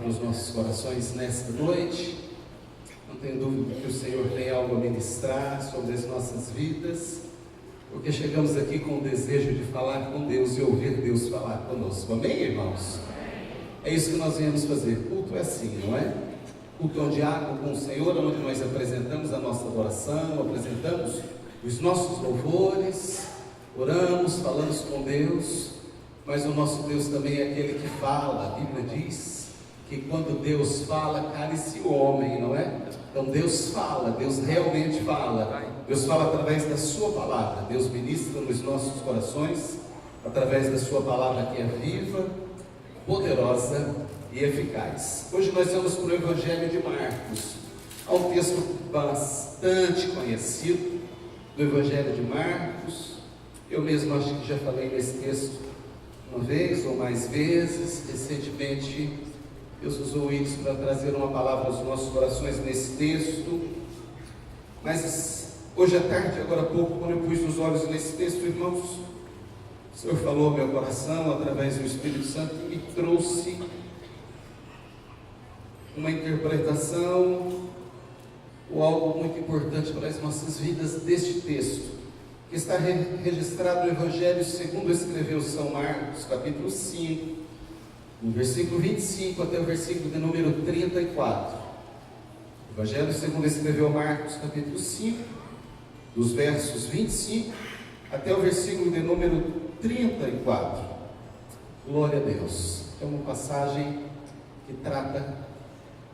para os nossos corações nesta noite. Não tenho dúvida que o Senhor tem algo a ministrar sobre as nossas vidas, porque chegamos aqui com o desejo de falar com Deus e ouvir Deus falar conosco. Amém, irmãos? É isso que nós viemos fazer. Culto é assim, não é? Culto é um diálogo com o Senhor, onde nós apresentamos a nossa adoração, apresentamos os nossos louvores, oramos, falamos com Deus, mas o nosso Deus também é aquele que fala. A Bíblia diz que quando Deus fala, cale-se o homem, não é? Então Deus fala, Deus realmente fala. Deus fala através da sua palavra. Deus ministra nos nossos corações através da sua palavra, que é viva, poderosa e eficaz. Hoje nós vamos para o Evangelho de Marcos. Há um texto bastante conhecido do Evangelho de Marcos. Eu mesmo acho que já falei nesse texto uma vez ou mais vezes. Recentemente Deus usou isso para trazer uma palavra aos nossos corações nesse texto. Mas hoje à tarde, agora há pouco, quando eu pus os olhos nesse texto, irmãos, o Senhor falou ao meu coração através do Espírito Santo e me trouxe uma interpretação ou algo muito importante para as nossas vidas deste texto, que está registrado no Evangelho segundo escreveu São Marcos, capítulo 5, no versículo 25 até o versículo de número 34. Evangelho segundo escreveu Marcos, capítulo 5, dos versos 25 até o versículo de número 34. Glória a Deus. É uma passagem que trata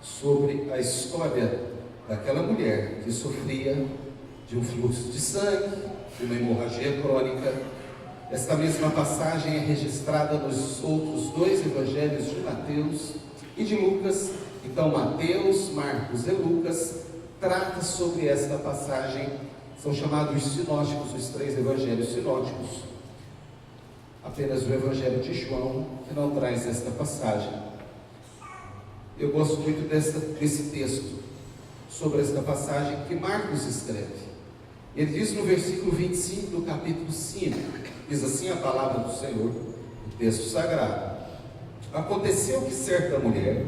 sobre a história daquela mulher que sofria de um fluxo de sangue, de uma hemorragia crônica. Esta mesma passagem é registrada nos outros dois evangelhos de Mateus e de Lucas. Então Mateus, Marcos e Lucas trata sobre esta passagem. São chamados sinóticos, os três evangelhos sinóticos. Apenas o evangelho de João que não traz esta passagem. Eu gosto muito desse texto, sobre esta passagem que Marcos escreve. Ele diz no versículo 25 do capítulo 5, diz assim a palavra do Senhor, o texto sagrado: aconteceu que certa mulher,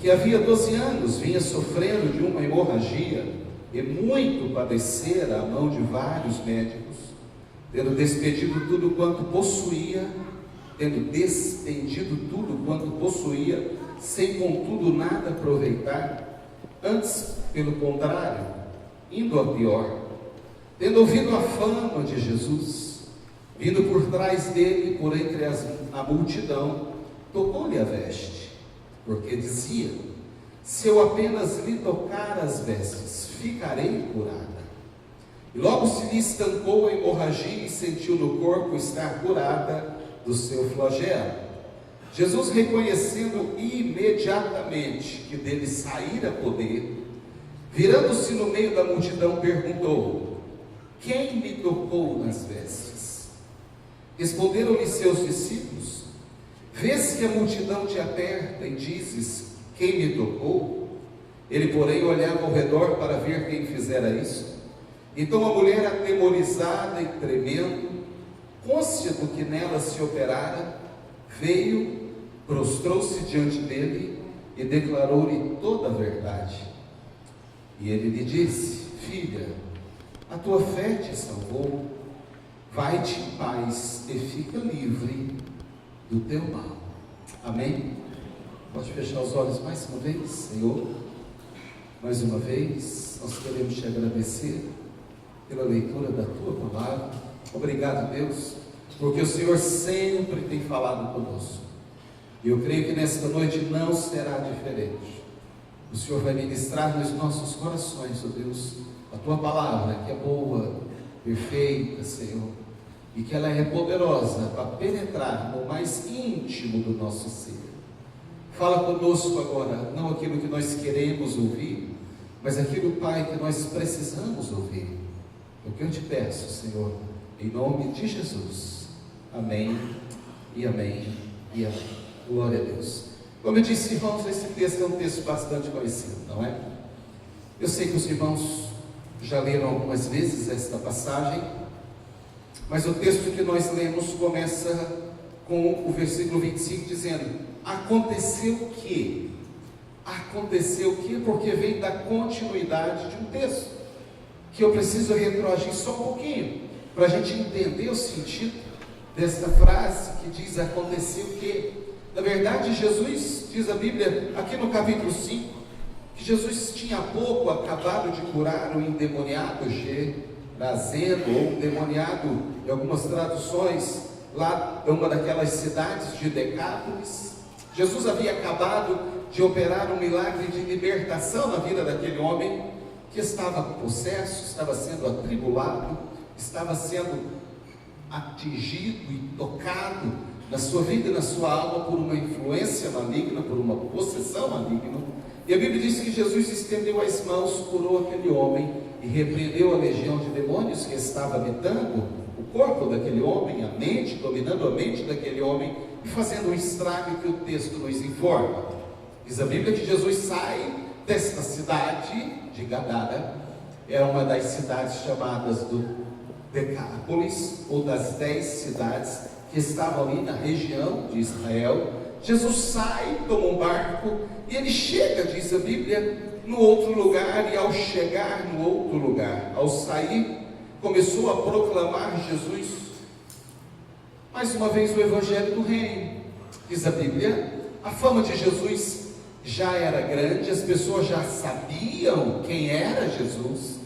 que havia 12 anos vinha sofrendo de uma hemorragia e muito padecera à mão de vários médicos, tendo despendido tudo quanto possuía, sem contudo nada aproveitar, antes pelo contrário, indo a pior, tendo ouvido a fama de Jesus, vindo por trás dele, por entre a multidão, tocou-lhe a veste, porque dizia: se eu apenas lhe tocar as vestes, ficarei curada. E logo se lhe estancou a hemorragia e sentiu no corpo estar curada do seu flagelo. Jesus, reconhecendo imediatamente que dele saíra poder, virando-se no meio da multidão, perguntou: quem me tocou nas vestes? Responderam-lhe seus discípulos: vês que a multidão te aperta e dizes: quem me tocou? Ele, porém, olhava ao redor para ver quem fizera isso. Então a mulher, atemorizada e tremendo, cônscia do que nela se operara, veio, prostrou-se diante dele e declarou-lhe toda a verdade. E ele lhe disse: filha, a tua fé te salvou, vai-te em paz e fica livre do teu mal. Amém? Pode fechar os olhos mais uma vez, Senhor. Mais uma vez, nós queremos te agradecer pela leitura da tua palavra. Obrigado, Deus, porque o Senhor sempre tem falado conosco. E eu creio que nesta noite não será diferente. O Senhor vai ministrar nos nossos corações, ó Deus, a tua palavra, que é boa, perfeita, Senhor, e que ela é poderosa para penetrar no mais íntimo do nosso ser. Fala conosco agora, não aquilo que nós queremos ouvir, mas aquilo, Pai, que nós precisamos ouvir. É o que eu te peço, Senhor, em nome de Jesus. Amém, e amém, e amém. Glória a Deus. Como eu disse, irmãos, esse texto é um texto bastante conhecido, não é? Eu sei que os irmãos já leram algumas vezes esta passagem, mas o texto que nós lemos começa com o versículo 25 dizendo: aconteceu o quê? Aconteceu o quê? Porque vem da continuidade de um texto, que eu preciso retroagir só um pouquinho, para a gente entender o sentido desta frase que diz: aconteceu o quê? Na verdade, Jesus, diz a Bíblia, aqui no capítulo 5, que Jesus tinha há pouco acabado de curar o endemoniado Gerazeno, ou endemoniado, em algumas traduções, lá em uma daquelas cidades de Decápolis. Jesus havia acabado de operar um milagre de libertação na vida daquele homem que estava possesso, estava sendo atribulado, estava sendo atingido e tocado na sua vida e na sua alma por uma influência maligna, por uma possessão maligna. E a Bíblia diz que Jesus estendeu as mãos, curou aquele homem e repreendeu a legião de demônios que estava habitando o corpo daquele homem, a mente, dominando a mente daquele homem e fazendo um estrago que o texto nos informa. Diz a Bíblia que Jesus sai desta cidade de Gadara, era uma das cidades chamadas do Decápolis, ou das 10 cidades que estavam ali na região de Israel. Jesus sai, toma um barco e ele chega, diz a Bíblia, no outro lugar. E ao chegar no outro lugar, ao sair, começou a proclamar Jesus mais uma vez o Evangelho do Reino. Diz a Bíblia, a fama de Jesus já era grande, as pessoas já sabiam quem era Jesus.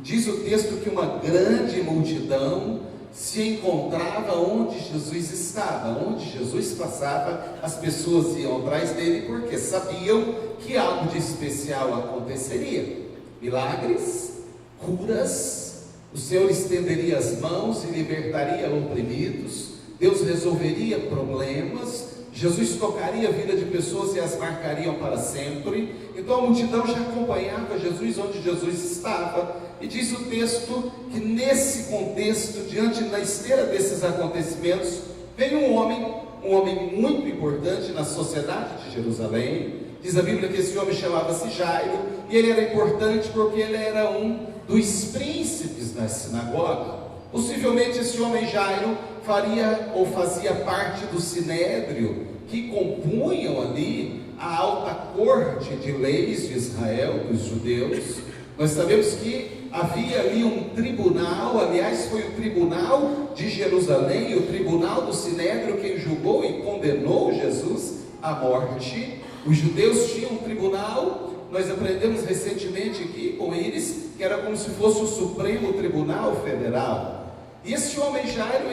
Diz o texto que uma grande multidão se encontrava onde Jesus estava, onde Jesus passava, as pessoas iam atrás dele porque sabiam que algo de especial aconteceria. Milagres, curas, o Senhor estenderia as mãos e libertaria oprimidos, Deus resolveria problemas, Jesus tocaria a vida de pessoas e as marcariam para sempre. Então a multidão já acompanhava Jesus onde Jesus estava. E diz o texto que nesse contexto, diante da esteira desses acontecimentos, veio um homem muito importante na sociedade de Jerusalém. Diz a Bíblia que esse homem chamava-se Jairo, e ele era importante porque ele era um dos príncipes da sinagoga. Possivelmente esse homem Jairo fazia parte do sinédrio que compunham ali a alta corte de leis de Israel, dos judeus. Nós sabemos que havia ali um tribunal, aliás foi o tribunal de Jerusalém, o tribunal do sinédrio, quem julgou e condenou Jesus à morte. Os judeus tinham um tribunal, nós aprendemos recentemente aqui com eles, que era como se fosse o Supremo Tribunal Federal. E esse homem Jairo,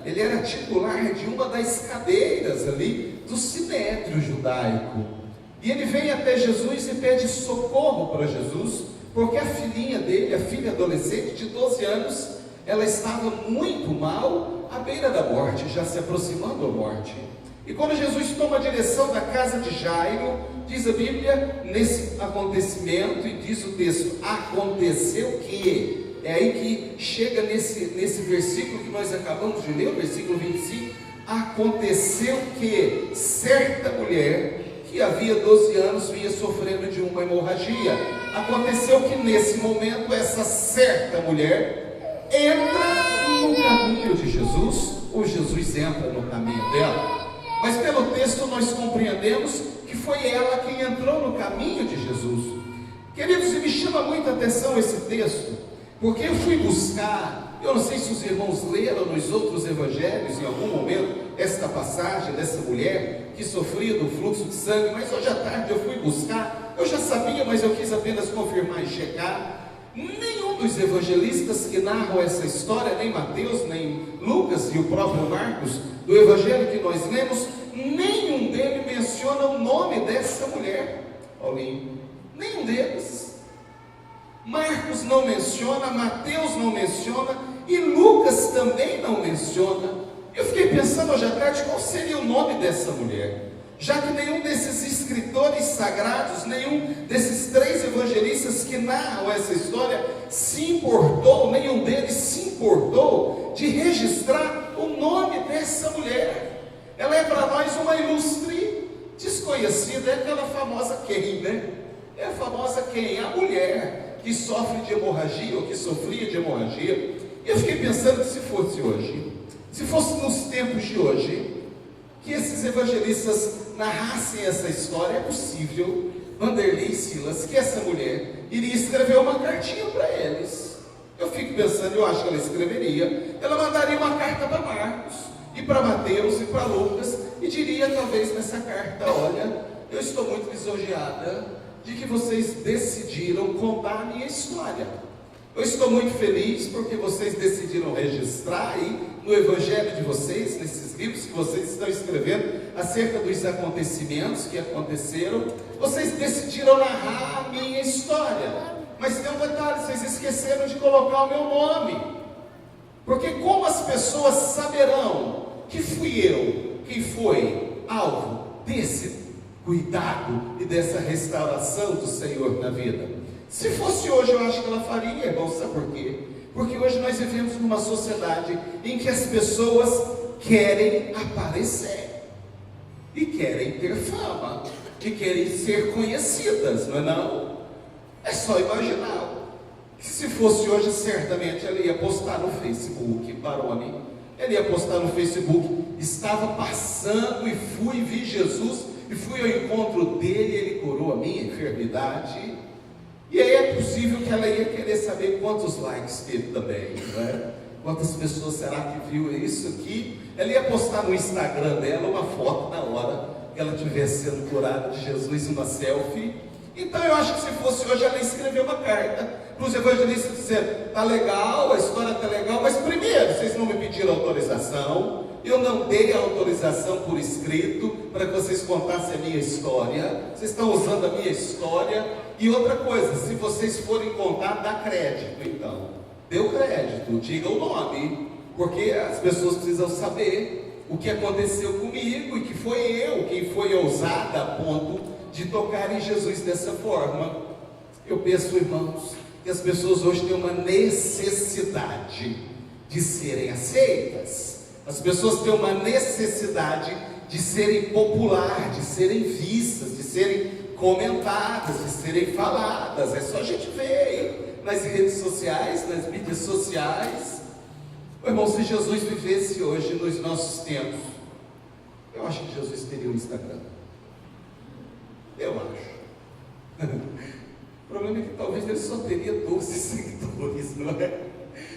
ele era titular de uma das cadeiras ali do sinédrio judaico. E ele vem até Jesus e pede socorro para Jesus, porque a filhinha dele, a filha adolescente de 12 anos, ela estava muito mal, à beira da morte, já se aproximando da morte. E quando Jesus toma a direção da casa de Jairo, diz a Bíblia, nesse acontecimento, e diz o texto, aconteceu que... É aí que chega nesse versículo que nós acabamos de ler, o versículo 25. Aconteceu que certa mulher, que havia 12 anos, vinha sofrendo de uma hemorragia. Aconteceu que nesse momento, essa certa mulher entra no caminho de Jesus, ou Jesus entra no caminho dela. Mas pelo texto nós compreendemos que foi ela quem entrou no caminho de Jesus. Queridos, e me chama muita atenção esse texto, porque eu fui buscar, eu não sei se os irmãos leram nos outros evangelhos, em algum momento, esta passagem dessa mulher que sofria do fluxo de sangue, mas hoje à tarde eu fui buscar, eu já sabia, mas eu quis apenas confirmar e checar. Nenhum dos evangelistas que narram essa história, nem Mateus, nem Lucas e o próprio Marcos, do evangelho que nós lemos, nenhum deles menciona o nome dessa mulher, Paulinho, nenhum deles. Marcos não menciona, Mateus não menciona, e Lucas também não menciona. Eu fiquei pensando hoje à tarde qual seria o nome dessa mulher, já que nenhum desses escritores sagrados, nenhum desses 3 evangelistas que narram essa história se importou, nenhum deles se importou de registrar o nome dessa mulher. Ela é para nós uma ilustre desconhecida, é aquela famosa quem, né? É a famosa quem? A mulher que sofre de hemorragia, ou que sofria de hemorragia. E eu fiquei pensando que se fosse hoje, se fosse nos tempos de hoje, que esses evangelistas narrassem essa história. É possível, Vanderlei e Silas, que essa mulher iria escrever uma cartinha para eles. Eu fico pensando, eu acho que ela escreveria, ela mandaria uma carta para Marcos, e para Mateus, e para Lucas, e diria talvez nessa carta: olha, eu estou muito lisonjeada de que vocês decidiram contar a minha história. Eu estou muito feliz porque vocês decidiram registrar aí no Evangelho de vocês, nesses livros que vocês estão escrevendo acerca dos acontecimentos que aconteceram, vocês decidiram narrar a minha história. Mas tem um detalhe, vocês esqueceram de colocar o meu nome. Porque como as pessoas saberão que fui eu quem foi alvo desse cuidado e dessa restauração do Senhor na vida? Se fosse hoje, eu acho que ela faria, irmão. Sabe por quê? Porque hoje nós vivemos numa sociedade em que as pessoas querem aparecer, e querem ter fama, e querem ser conhecidas, não é não? É só imaginar. Se fosse hoje, certamente ela ia postar no Facebook, Baroni, ela ia postar no Facebook: estava passando e fui, vi Jesus, e fui ao encontro dele, ele curou a minha enfermidade. E aí é possível que ela ia querer saber quantos likes teve também, não é? Quantas pessoas será que viu isso aqui? Ela ia postar no Instagram dela uma foto na hora que ela estivesse sendo curada de Jesus, uma selfie. Então eu acho que se fosse hoje, ela ia escrever uma carta para os evangelistas dizendo: tá legal, a história tá legal, mas primeiro, vocês não me pediram autorização, eu não dei a autorização por escrito para que vocês contassem a minha história, vocês estão usando a minha história. E outra coisa, se vocês forem contar, dá crédito. Então, deu crédito, diga o nome, porque as pessoas precisam saber o que aconteceu comigo, e que foi eu quem foi ousada a ponto de tocar em Jesus dessa forma. Eu penso, irmãos, que as pessoas hoje têm uma necessidade de serem aceitas. As pessoas têm uma necessidade de serem populares, de serem vistas, de serem comentadas, de serem faladas. É só a gente ver aí nas redes sociais, nas mídias sociais. Irmão, se Jesus vivesse hoje nos nossos tempos, eu acho que Jesus teria um Instagram. Eu acho. O problema é que talvez ele só teria 12 seguidores, não é?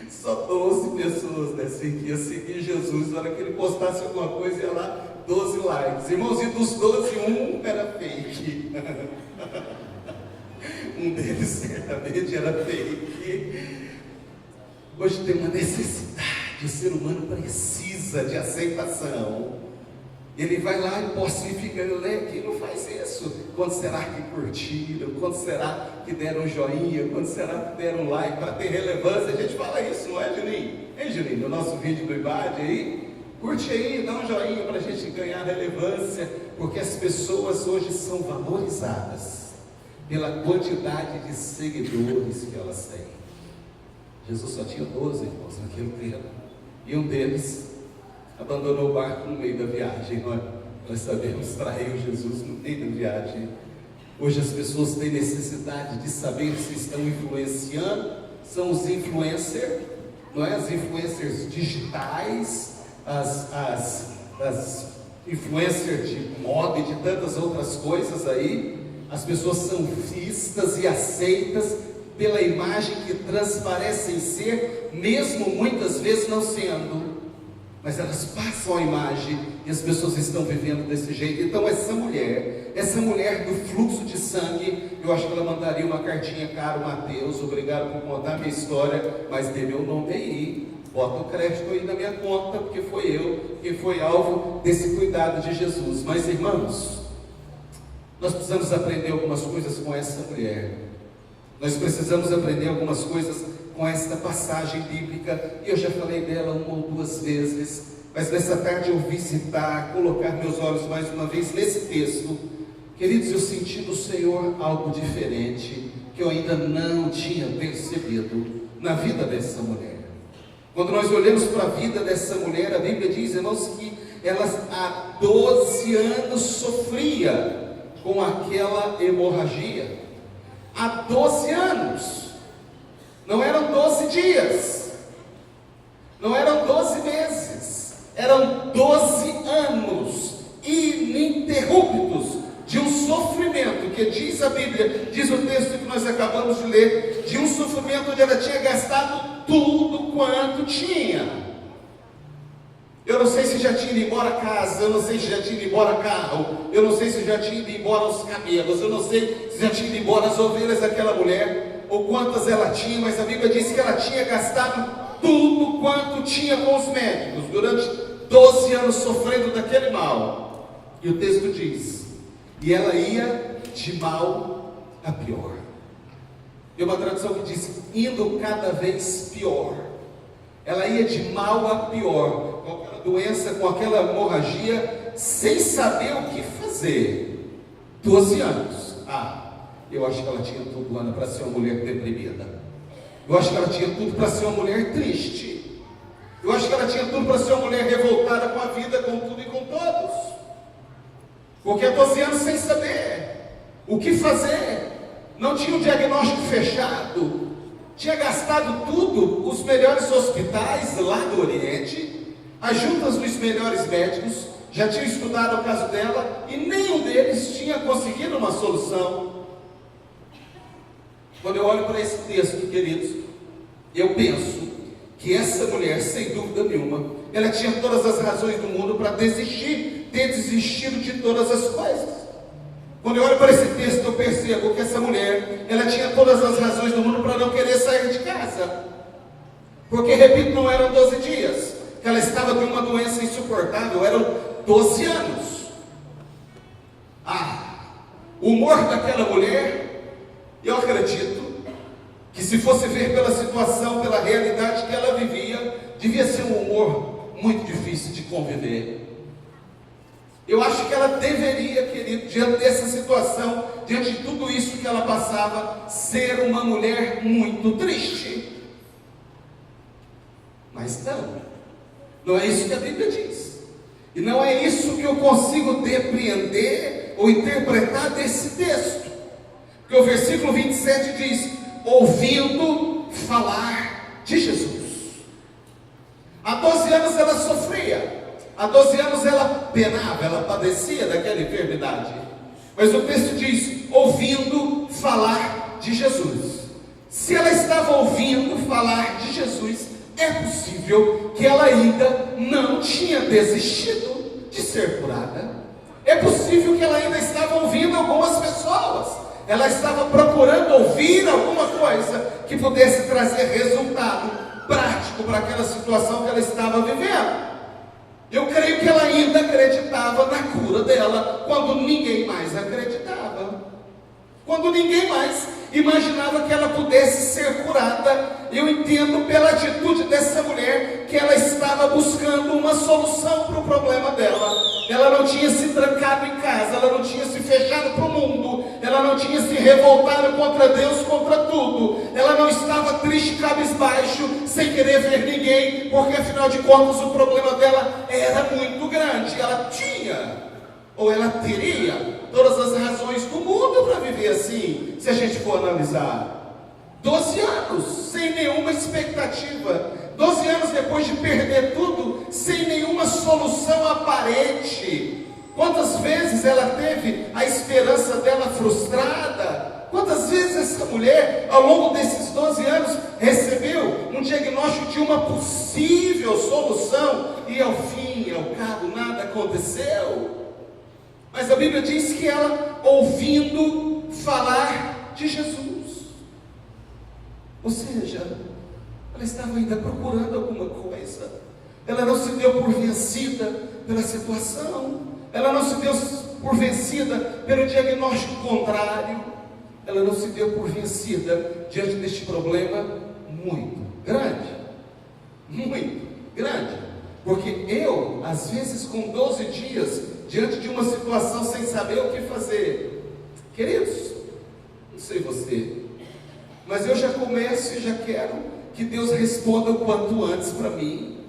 Só 12 pessoas, né, que iam seguir Jesus. Na hora que ele postasse alguma coisa, ia lá 12 likes. Irmãos, e dos 12, um era fake. Um deles certamente era fake. Hoje tem uma necessidade, o ser humano precisa de aceitação. Ele vai lá e posta e fica: quem não faz isso? Quando será que curtiram? Quando será que deram um joinha? Quando será que deram um like? Para ter relevância, a gente fala isso, não é, Juninho? Hein, Juninho? No nosso vídeo do IBAD aí, curte aí, dá um joinha para a gente ganhar relevância, porque as pessoas hoje são valorizadas pela quantidade de seguidores que elas têm. Jesus só tinha 12 irmãos naquele tempo, e um deles abandonou o barco no meio da viagem. Nós sabemos, traiu Jesus no meio da viagem. Hoje as pessoas têm necessidade de saber se estão influenciando. São os influencers, não é? As influencers digitais, as influencers de moda e de tantas outras coisas aí. As pessoas são vistas e aceitas pela imagem que transparecem ser, mesmo muitas vezes não sendo. Mas elas passam a imagem e as pessoas estão vivendo desse jeito. Então essa mulher do fluxo de sangue, eu acho que ela mandaria uma cartinha: caro Mateus, obrigado por contar a minha história, mas dê meu nome aí, bota o crédito aí na minha conta, porque foi eu que fui alvo desse cuidado de Jesus. Mas irmãos, nós precisamos aprender algumas coisas com essa mulher. Nós precisamos aprender algumas coisas com esta passagem bíblica, e eu já falei dela uma ou duas vezes, mas nessa tarde eu visitar, colocar meus olhos mais uma vez nesse texto. Queridos, eu senti do Senhor algo diferente, que eu ainda não tinha percebido na vida dessa mulher. Quando nós olhamos para a vida dessa mulher, a Bíblia diz, irmãos, que ela há 12 anos sofria com aquela hemorragia. Há 12 anos. Não eram 12 dias, não eram 12 meses, eram 12 anos ininterruptos de um sofrimento, que diz a Bíblia, diz o texto que nós acabamos de ler, de um sofrimento onde ela tinha gastado tudo quanto tinha. Eu não sei se já tinha ido embora a casa, eu não sei se já tinha ido embora carro, eu não sei se já tinha ido embora os camelos, eu não sei se já tinha ido embora as ovelhas daquela mulher, ou quantas ela tinha, mas a Bíblia diz que ela tinha gastado tudo quanto tinha com os médicos, durante 12 anos sofrendo daquele mal. E o texto diz, e ela ia de mal a pior. Tem uma tradução que diz, indo cada vez pior. Ela ia de mal a pior, com aquela doença, com aquela hemorragia, sem saber o que fazer. 12 anos. Eu acho que ela tinha tudo, Ana, para ser uma mulher deprimida. Eu acho que ela tinha tudo para ser uma mulher triste. Eu acho que ela tinha tudo para ser uma mulher revoltada com a vida, com tudo e com todos. Porque há 12 anos sem saber o que fazer, não tinha um diagnóstico fechado, tinha gastado tudo, os melhores hospitais lá do Oriente, as juntas dos melhores médicos, já tinham estudado o caso dela, e nenhum deles tinha conseguido uma solução. Quando eu olho para esse texto, queridos, eu penso que essa mulher, sem dúvida nenhuma, ela tinha todas as razões do mundo para desistir, ter desistido de todas as coisas. Quando eu olho para esse texto, eu percebo que essa mulher, ela tinha todas as razões do mundo para não querer sair de casa. Porque, repito, não eram 12 dias, que ela estava de uma doença insuportável, eram 12 anos. O humor daquela mulher, eu acredito, que se fosse ver pela situação, pela realidade que ela vivia, devia ser um humor muito difícil de conviver. Eu acho que ela deveria, querido, diante dessa situação, diante de tudo isso que ela passava, ser uma mulher muito triste. Mas não é isso que a Bíblia diz. E não é isso que eu consigo depreender ou interpretar desse texto. Porque o versículo 27 diz, ouvindo falar de Jesus. Há 12 anos ela sofria. Há 12 anos ela penava, ela padecia daquela enfermidade. Mas o texto diz, ouvindo falar de Jesus. Se ela estava ouvindo falar de Jesus, é possível que ela ainda não tinha desistido de ser curada. É possível que ela ainda estava ouvindo algumas pessoas. Ela estava procurando ouvir alguma coisa que pudesse trazer resultado prático para aquela situação que ela estava vivendo. Eu creio que ela ainda acreditava na cura dela, quando ninguém mais acreditava. Quando ninguém mais imaginava que ela pudesse ser curada. Eu entendo pela atitude dessa mulher que ela estava buscando uma solução para o problema dela. Ela não tinha se trancado em casa, ela não tinha se fechado para o mundo, ela não tinha se revoltado contra Deus, contra tudo. Ela não estava triste, cabisbaixo, sem querer ver ninguém, porque afinal de contas o problema dela era muito grande. Ela tinha, ou ela teria, todas as razões do mundo para viver assim, se a gente for analisar. 12 anos, sem nenhuma expectativa. 12 anos depois de perder tudo, sem nenhuma solução aparente. Quantas vezes ela teve a esperança dela frustrada? Quantas vezes essa mulher, ao longo desses 12 anos, recebeu um diagnóstico de uma possível solução, e ao fim, ao cabo, nada aconteceu? Mas a Bíblia diz que ela, ouvindo falar de Jesus, ou seja, ela estava ainda procurando alguma coisa. Ela não se deu por vencida pela situação. Ela não se deu por vencida pelo diagnóstico contrário. Ela não se deu por vencida diante deste problema muito grande. Muito grande. Porque eu, às vezes com 12 dias, diante de uma situação sem saber o que fazer, queridos, não sei você, mas eu já começo e já quero que Deus responda o quanto antes para mim.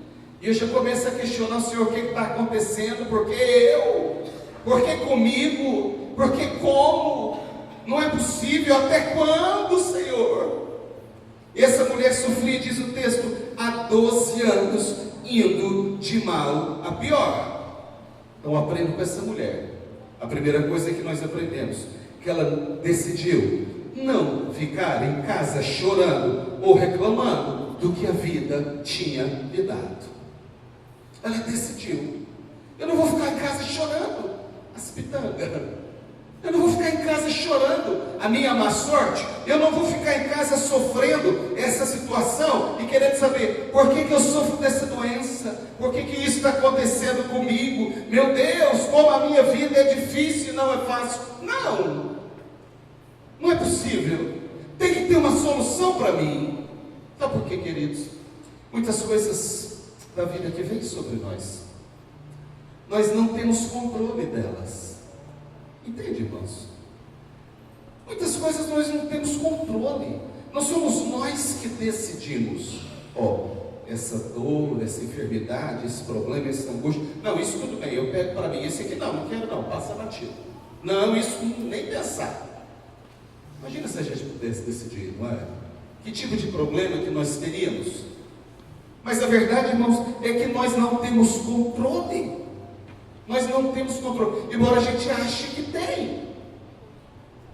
E eu já começo a questionar o Senhor, o que está acontecendo? Por que eu? Por que comigo? Por que como? Não é possível, até quando, Senhor? E essa mulher sofria, diz o texto, há 12 anos, indo de mal a pior. Então aprendo com essa mulher. A primeira coisa que nós aprendemos, que ela decidiu não ficar em casa chorando ou reclamando do que a vida tinha lhe dado. Ela decidiu: eu não vou ficar em casa chorando as pitangas. Eu não vou ficar em casa chorando a minha má sorte. Eu não vou ficar em casa sofrendo essa situação e querendo saber por que eu sofro dessa doença, por que isso está acontecendo comigo. Meu Deus, como a minha vida é difícil e não é fácil. Não é possível. Tem que ter uma solução para mim. Sabe por quê, queridos? Muitas coisas da vida que vem sobre nós não temos controle delas. Entende, irmãos? Muitas coisas nós não temos controle. Não somos nós que decidimos. Essa dor, essa enfermidade, esse problema, essa angústia. Não, isso tudo bem, eu pego para mim. Esse aqui não quero não, passa batido. Não, isso nem pensar. Imagina se a gente pudesse decidir, não é? Que tipo de problema que nós teríamos? Mas a verdade, irmãos, é que nós não temos controle. Nós não temos controle, embora a gente ache que tem,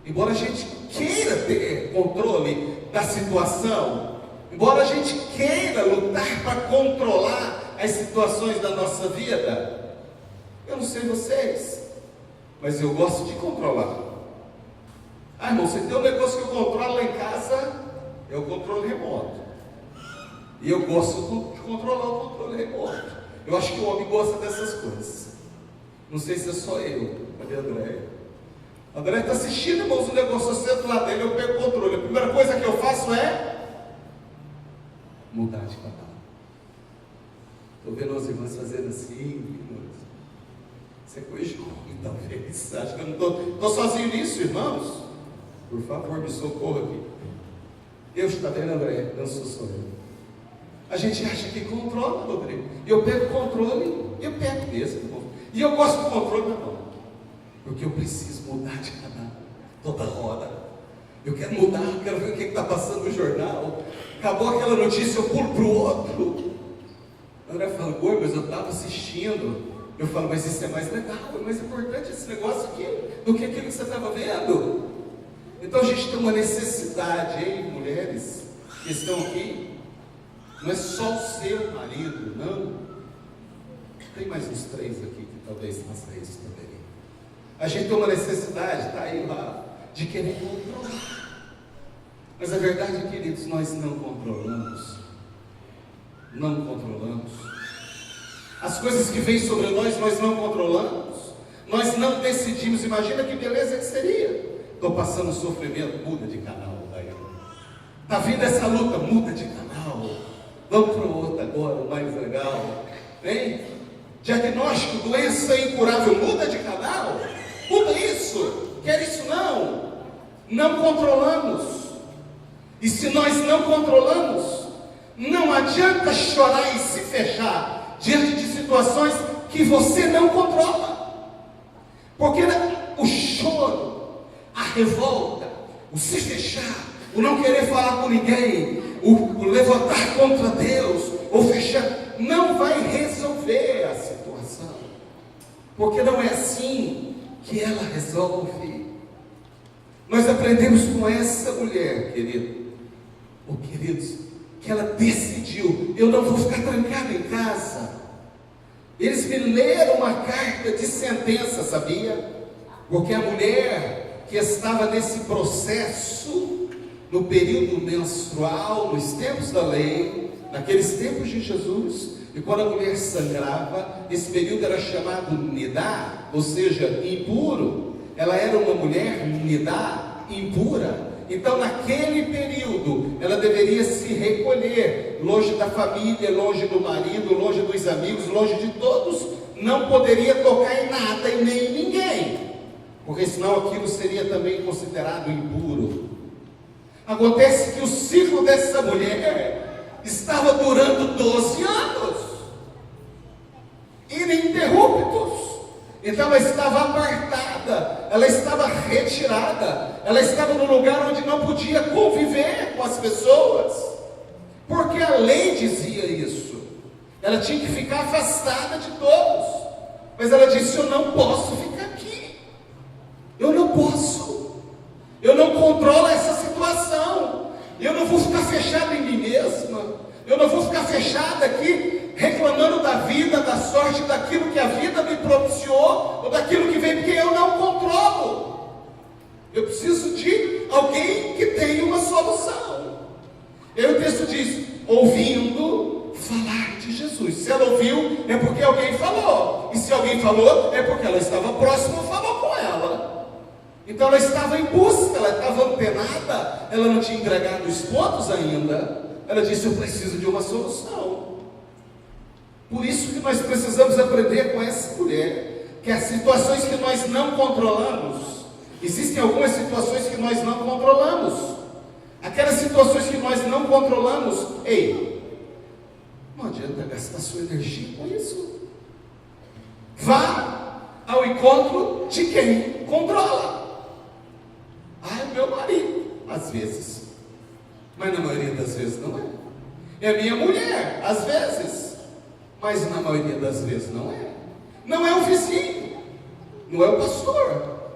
embora a gente queira ter controle da situação, embora a gente queira lutar para controlar as situações da nossa vida. Eu não sei vocês, mas eu gosto de controlar. Irmão, você tem um negócio que eu controlo lá em casa, é o controle remoto, e eu gosto de controlar o controle remoto. Eu acho que o homem gosta dessas coisas. Não sei se é só eu. Cadê a André? A André está assistindo, irmãos, o negócio, eu sento lá dele, eu pego o controle. A primeira coisa que eu faço é mudar de canal. Estou vendo as irmãs fazendo assim. Isso é coisa ruim, talvez. Acho que eu não estou sozinho nisso, irmãos. Por favor, me socorra aqui. Eu está vendo, André? Eu sou eu. A gente acha que controla, Rodrigo. Eu pego o controle, eu pego mesmo, irmão. E eu gosto do controle na mão, porque eu preciso mudar de canal toda hora. Eu quero mudar, eu quero ver o que está passando no jornal. Acabou aquela notícia, eu pulo para o outro. A André fala: mas eu estava assistindo. Eu falo: mas isso é mais legal, é mais importante esse negócio aqui do que aquilo que você estava vendo. Então a gente tem uma necessidade, hein, mulheres que estão aqui. Não é só o seu marido, não. Tem mais uns 3 aqui que talvez faça isso também. A gente tem uma necessidade, está aí lá, de querer controlar. Mas a verdade, queridos, nós não controlamos. Não controlamos. As coisas que vêm sobre nós não controlamos. Nós não decidimos. Imagina que beleza que seria. Estou passando sofrimento, muda de canal. Está vindo essa luta, muda de canal. Vamos para o outro agora, o mais legal. Hein? Diagnóstico, doença incurável, muda de canal. Muda isso. Quer isso não. Não controlamos. E se nós não controlamos, não adianta chorar e se fechar diante de situações que você não controla. Porque o choro, a revolta, o se fechar, o não querer falar com ninguém, o levantar contra Deus, ou fechar, não vai resolver a situação. Porque não é assim que ela resolve. Nós aprendemos com essa mulher, queridos, que ela decidiu: eu não vou ficar trancado em casa. Eles me leram uma carta de sentença, sabia? Porque a mulher que estava nesse processo, no período menstrual, nos tempos da lei, naqueles tempos de Jesus, e quando a mulher sangrava, esse período era chamado nidá, ou seja, impuro. Ela era uma mulher nidá, impura. Então naquele período ela deveria se recolher, longe da família, longe do marido, longe dos amigos, longe de todos. Não poderia tocar em nada e nem em ninguém, porque senão aquilo seria também considerado impuro. Acontece que o ciclo dessa mulher estava durando 12 anos, ininterruptos. Então ela estava apartada, ela estava retirada, ela estava num lugar onde não podia conviver com as pessoas, porque a lei dizia isso. Ela tinha que ficar afastada de todos. Mas ela disse: eu não posso ficar aqui. Eu não posso. Eu não controlo essa situação. Eu não vou ficar fechada em mim mesma. Eu não vou ficar fechada aqui reclamando da vida, da sorte, daquilo que a vida me propiciou, ou daquilo que vem, porque eu não controlo. Eu preciso de alguém que tenha uma solução. E aí o texto diz: ouvindo falar de Jesus. Se ela ouviu, é porque alguém falou. E se alguém falou, é porque ela estava próxima ou falou com ela. Então ela estava em busca, ela estava antenada, ela não tinha entregado os pontos ainda. Ela disse: eu preciso de uma solução. Por isso que nós precisamos aprender com essa mulher, que as situações que nós não controlamos, existem algumas situações que nós não controlamos. Aquelas situações que nós não controlamos, ei, não adianta gastar sua energia com isso. Vá ao encontro de quem controla. É meu marido, às vezes, mas na maioria das vezes não é. É minha mulher, às vezes, mas na maioria das vezes não é. Não é o vizinho, não é o pastor,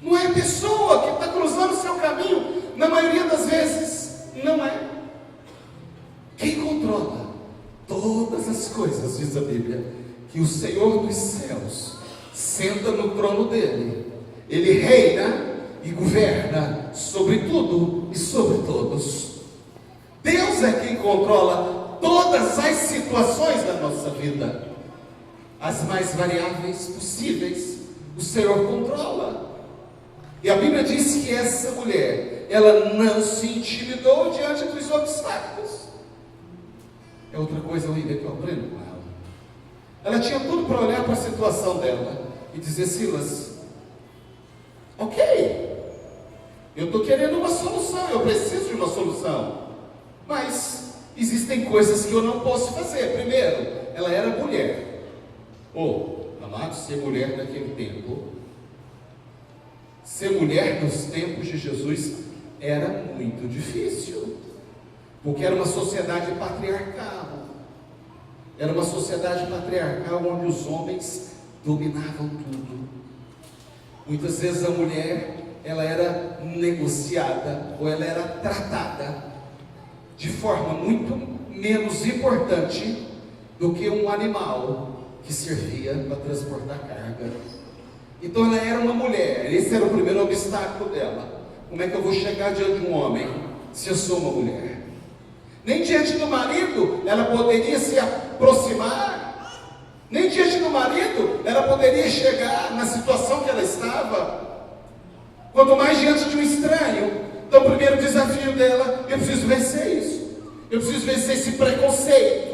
não é a pessoa que está cruzando o seu caminho, na maioria das vezes não é. Quem controla todas as coisas, diz a Bíblia, que o Senhor dos céus senta no trono dele, ele reina e governa sobre tudo e sobre todos. Deus é quem controla todas as situações da nossa vida, as mais variáveis possíveis, o Senhor controla. E a Bíblia diz que essa mulher, ela não se intimidou diante dos obstáculos. É outra coisa horrível que eu aprendo com ela. Ela tinha tudo para olhar para a situação dela e dizer: Silas, ok, eu estou querendo uma solução, eu preciso de uma solução, mas existem coisas que eu não posso fazer. Primeiro, ela era mulher. Amado, ser mulher naquele tempo, ser mulher nos tempos de Jesus era muito difícil, porque era uma sociedade patriarcal. Era uma sociedade patriarcal onde os homens dominavam tudo. Muitas vezes a mulher, ela era negociada, ou ela era tratada de forma muito menos importante do que um animal que servia para transportar carga. Então ela era uma mulher, esse era o primeiro obstáculo dela. Como é que eu vou chegar diante de um homem se eu sou uma mulher? Nem diante do marido ela poderia se aproximar, nem diante do marido ela poderia chegar na situação que ela estava, quanto mais diante de um estranho. Então o primeiro desafio dela: eu preciso vencer isso, eu preciso vencer esse preconceito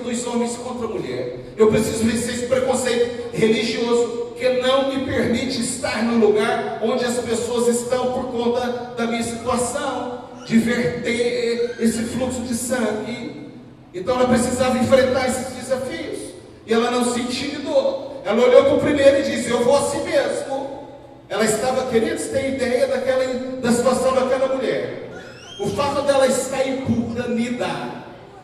dos homens contra a mulher. Eu preciso vencer esse preconceito religioso que não me permite estar no lugar onde as pessoas estão por conta da minha situação, de verter esse fluxo de sangue. Então ela precisava enfrentar esses desafios, e ela não se intimidou. Ela olhou para o primeiro e disse: eu vou assim mesmo. Ela estava querendo ter ideia da situação daquela mulher. O fato dela estar impura,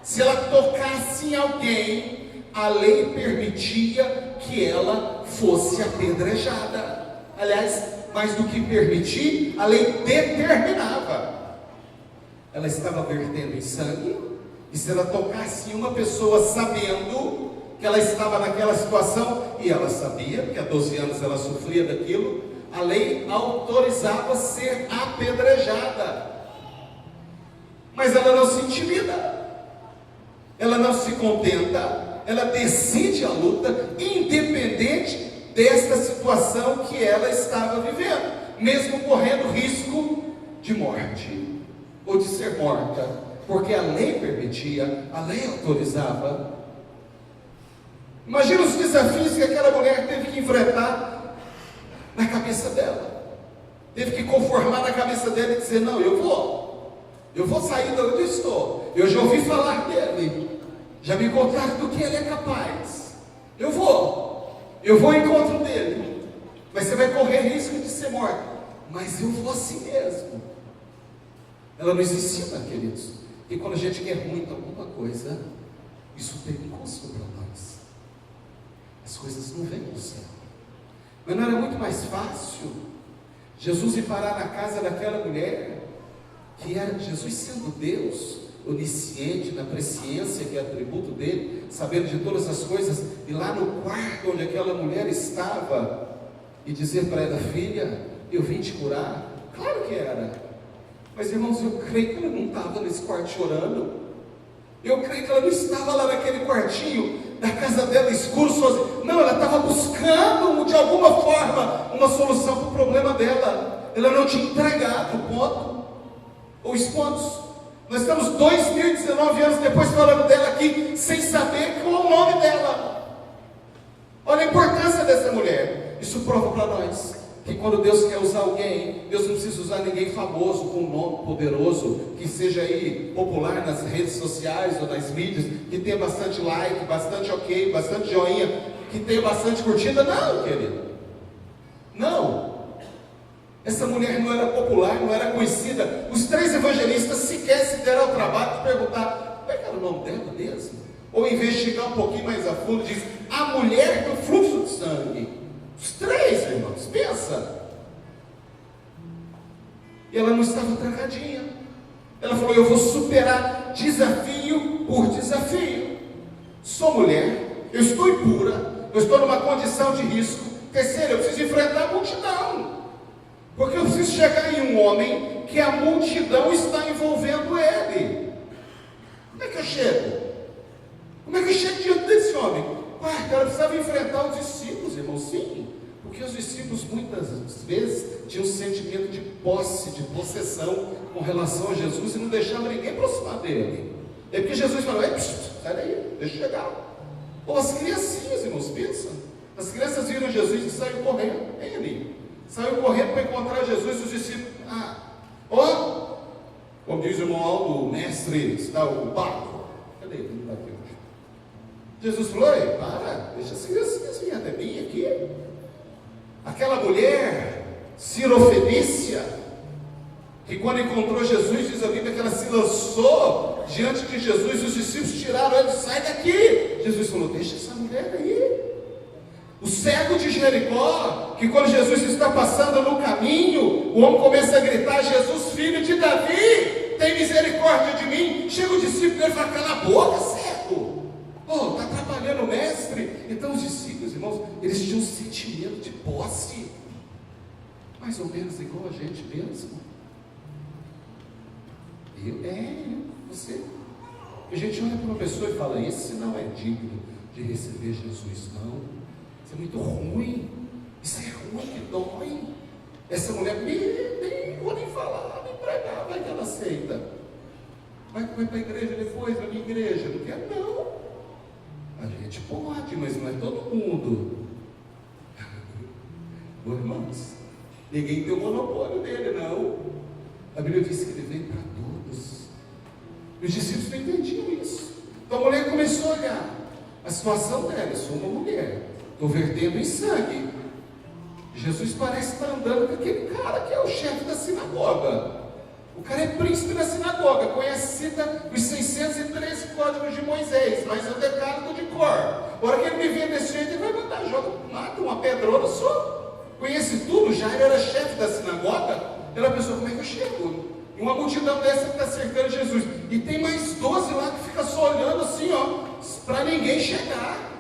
se ela tocasse em alguém, a lei permitia que ela fosse apedrejada. Aliás, mais do que permitir, a lei determinava. Ela estava vertendo em sangue, e se ela tocasse em uma pessoa sabendo que ela estava naquela situação, e ela sabia, porque há 12 anos ela sofria daquilo, a lei autorizava ser apedrejada. Mas ela não se intimida, ela não se contenta, ela decide a luta, independente desta situação que ela estava vivendo, mesmo correndo risco de morte, ou de ser morta, porque a lei permitia, a lei autorizava. Imagina os desafios que aquela mulher teve que enfrentar na cabeça dela, teve que conformar na cabeça dela e dizer: não, eu vou sair de onde eu estou, eu já ouvi falar dele, já me contaram do que ele é capaz, eu vou ao encontro dele, mas você vai correr risco de ser morta, mas eu vou assim mesmo. Ela nos ensina, queridos, que quando a gente quer muito alguma coisa, isso tem um custo para nós. as coisas não vêm do céu. Mas não era muito mais fácil Jesus ir parar na casa daquela mulher, que era Jesus sendo Deus, onisciente, na presciência, que é atributo dele, sabendo de todas as coisas, e lá no quarto onde aquela mulher estava, e dizer para ela: filha, eu vim te curar? Claro que era. Mas irmãos, eu creio que ela não estava nesse quarto chorando. Eu creio que ela não estava lá naquele quartinho da casa dela escuro sozinha. Não, ela estava buscando de alguma forma uma solução para o problema dela. Ela não tinha entregado o ponto ou os pontos. Nós estamos 2019 anos depois falando dela aqui sem saber qual é o nome dela. Olha a importância dessa mulher. Isso prova para nós que quando Deus quer usar alguém, Deus não precisa usar ninguém famoso, com um nome poderoso, que seja aí popular nas redes sociais ou nas mídias, que tenha bastante like, bastante ok, bastante joinha, que tenha bastante curtida. Não, querido. Não. Essa mulher não era popular, não era conhecida. Os 3 evangelistas sequer se deram ao trabalho de perguntar como é que era o nome dela mesmo, ou investigar um pouquinho mais a fundo, diz: a mulher do fluxo de sangue. Os 3, irmãos, pensa. E ela não estava trancadinha. Ela falou: eu vou superar desafio por desafio. Sou mulher, eu estou impura, eu estou numa condição de risco. Terceiro, eu preciso enfrentar a multidão, porque eu preciso chegar em um homem que a multidão está envolvendo ele. Como é que eu chego? Como é que eu chego diante desse homem? Ela precisava enfrentar os discípulos, irmão. Sim, porque os discípulos muitas vezes tinham um sentimento de posse, de possessão com relação a Jesus, e não deixavam ninguém aproximar dele. É porque Jesus falou: sai daí, deixa eu chegar. Ou as criancinhas, irmãos, pensam. As crianças viram Jesus e saíram correndo. Ele saiu correndo para encontrar Jesus e os discípulos: como diz o irmão Aldo, o mestre está ocupado. Cadê ele? Não está aqui hoje. Jesus falou: deixa as crianças virem até mim aqui. Aquela mulher sirofenícia, que quando encontrou Jesus, diz a Bíblia que ela se lançou diante de Jesus, e os discípulos tiraram ela: sai daqui. Jesus falou: deixa essa mulher aí. O cego de Jericó, que quando Jesus está passando no caminho, o homem começa a gritar: Jesus, filho de Davi, tem misericórdia de mim. Chega o discípulo dele e fala: cala a boca, cego. Está atrapalhando o mestre. Então os discípulos, irmãos, eles tinham um sentimento de posse, mais ou menos igual a gente mesmo. Você. A gente olha para uma pessoa e fala: esse não é digno de receber Jesus, não. Isso é muito ruim. Isso é ruim, que dói. Essa mulher, nem vou nem falar, nem pregar, vai que ela aceita. Vai para a igreja depois, na minha igreja. Não quer, não. A gente pode, mas não é todo mundo. Irmãos, ninguém tem o monopólio dele, não. A Bíblia diz que ele veio para todos. E os discípulos não entendiam isso. Então a mulher começou a olhar a situação dela: eu sou uma mulher, estou vertendo em sangue. Jesus parece estar andando com aquele cara que é o chefe da sinagoga. O cara é príncipe da sinagoga, conhece, cita os 613 códigos de Moisés, mas o decálogo de cor. A hora que ele me vê desse jeito, ele vai mandar: mata uma pedrona só. Conhece tudo, já ele era chefe da sinagoga. Ela pensou: como é que eu chego? E uma multidão dessa que está cercando Jesus, e tem mais 12 lá que fica só olhando assim, para ninguém chegar,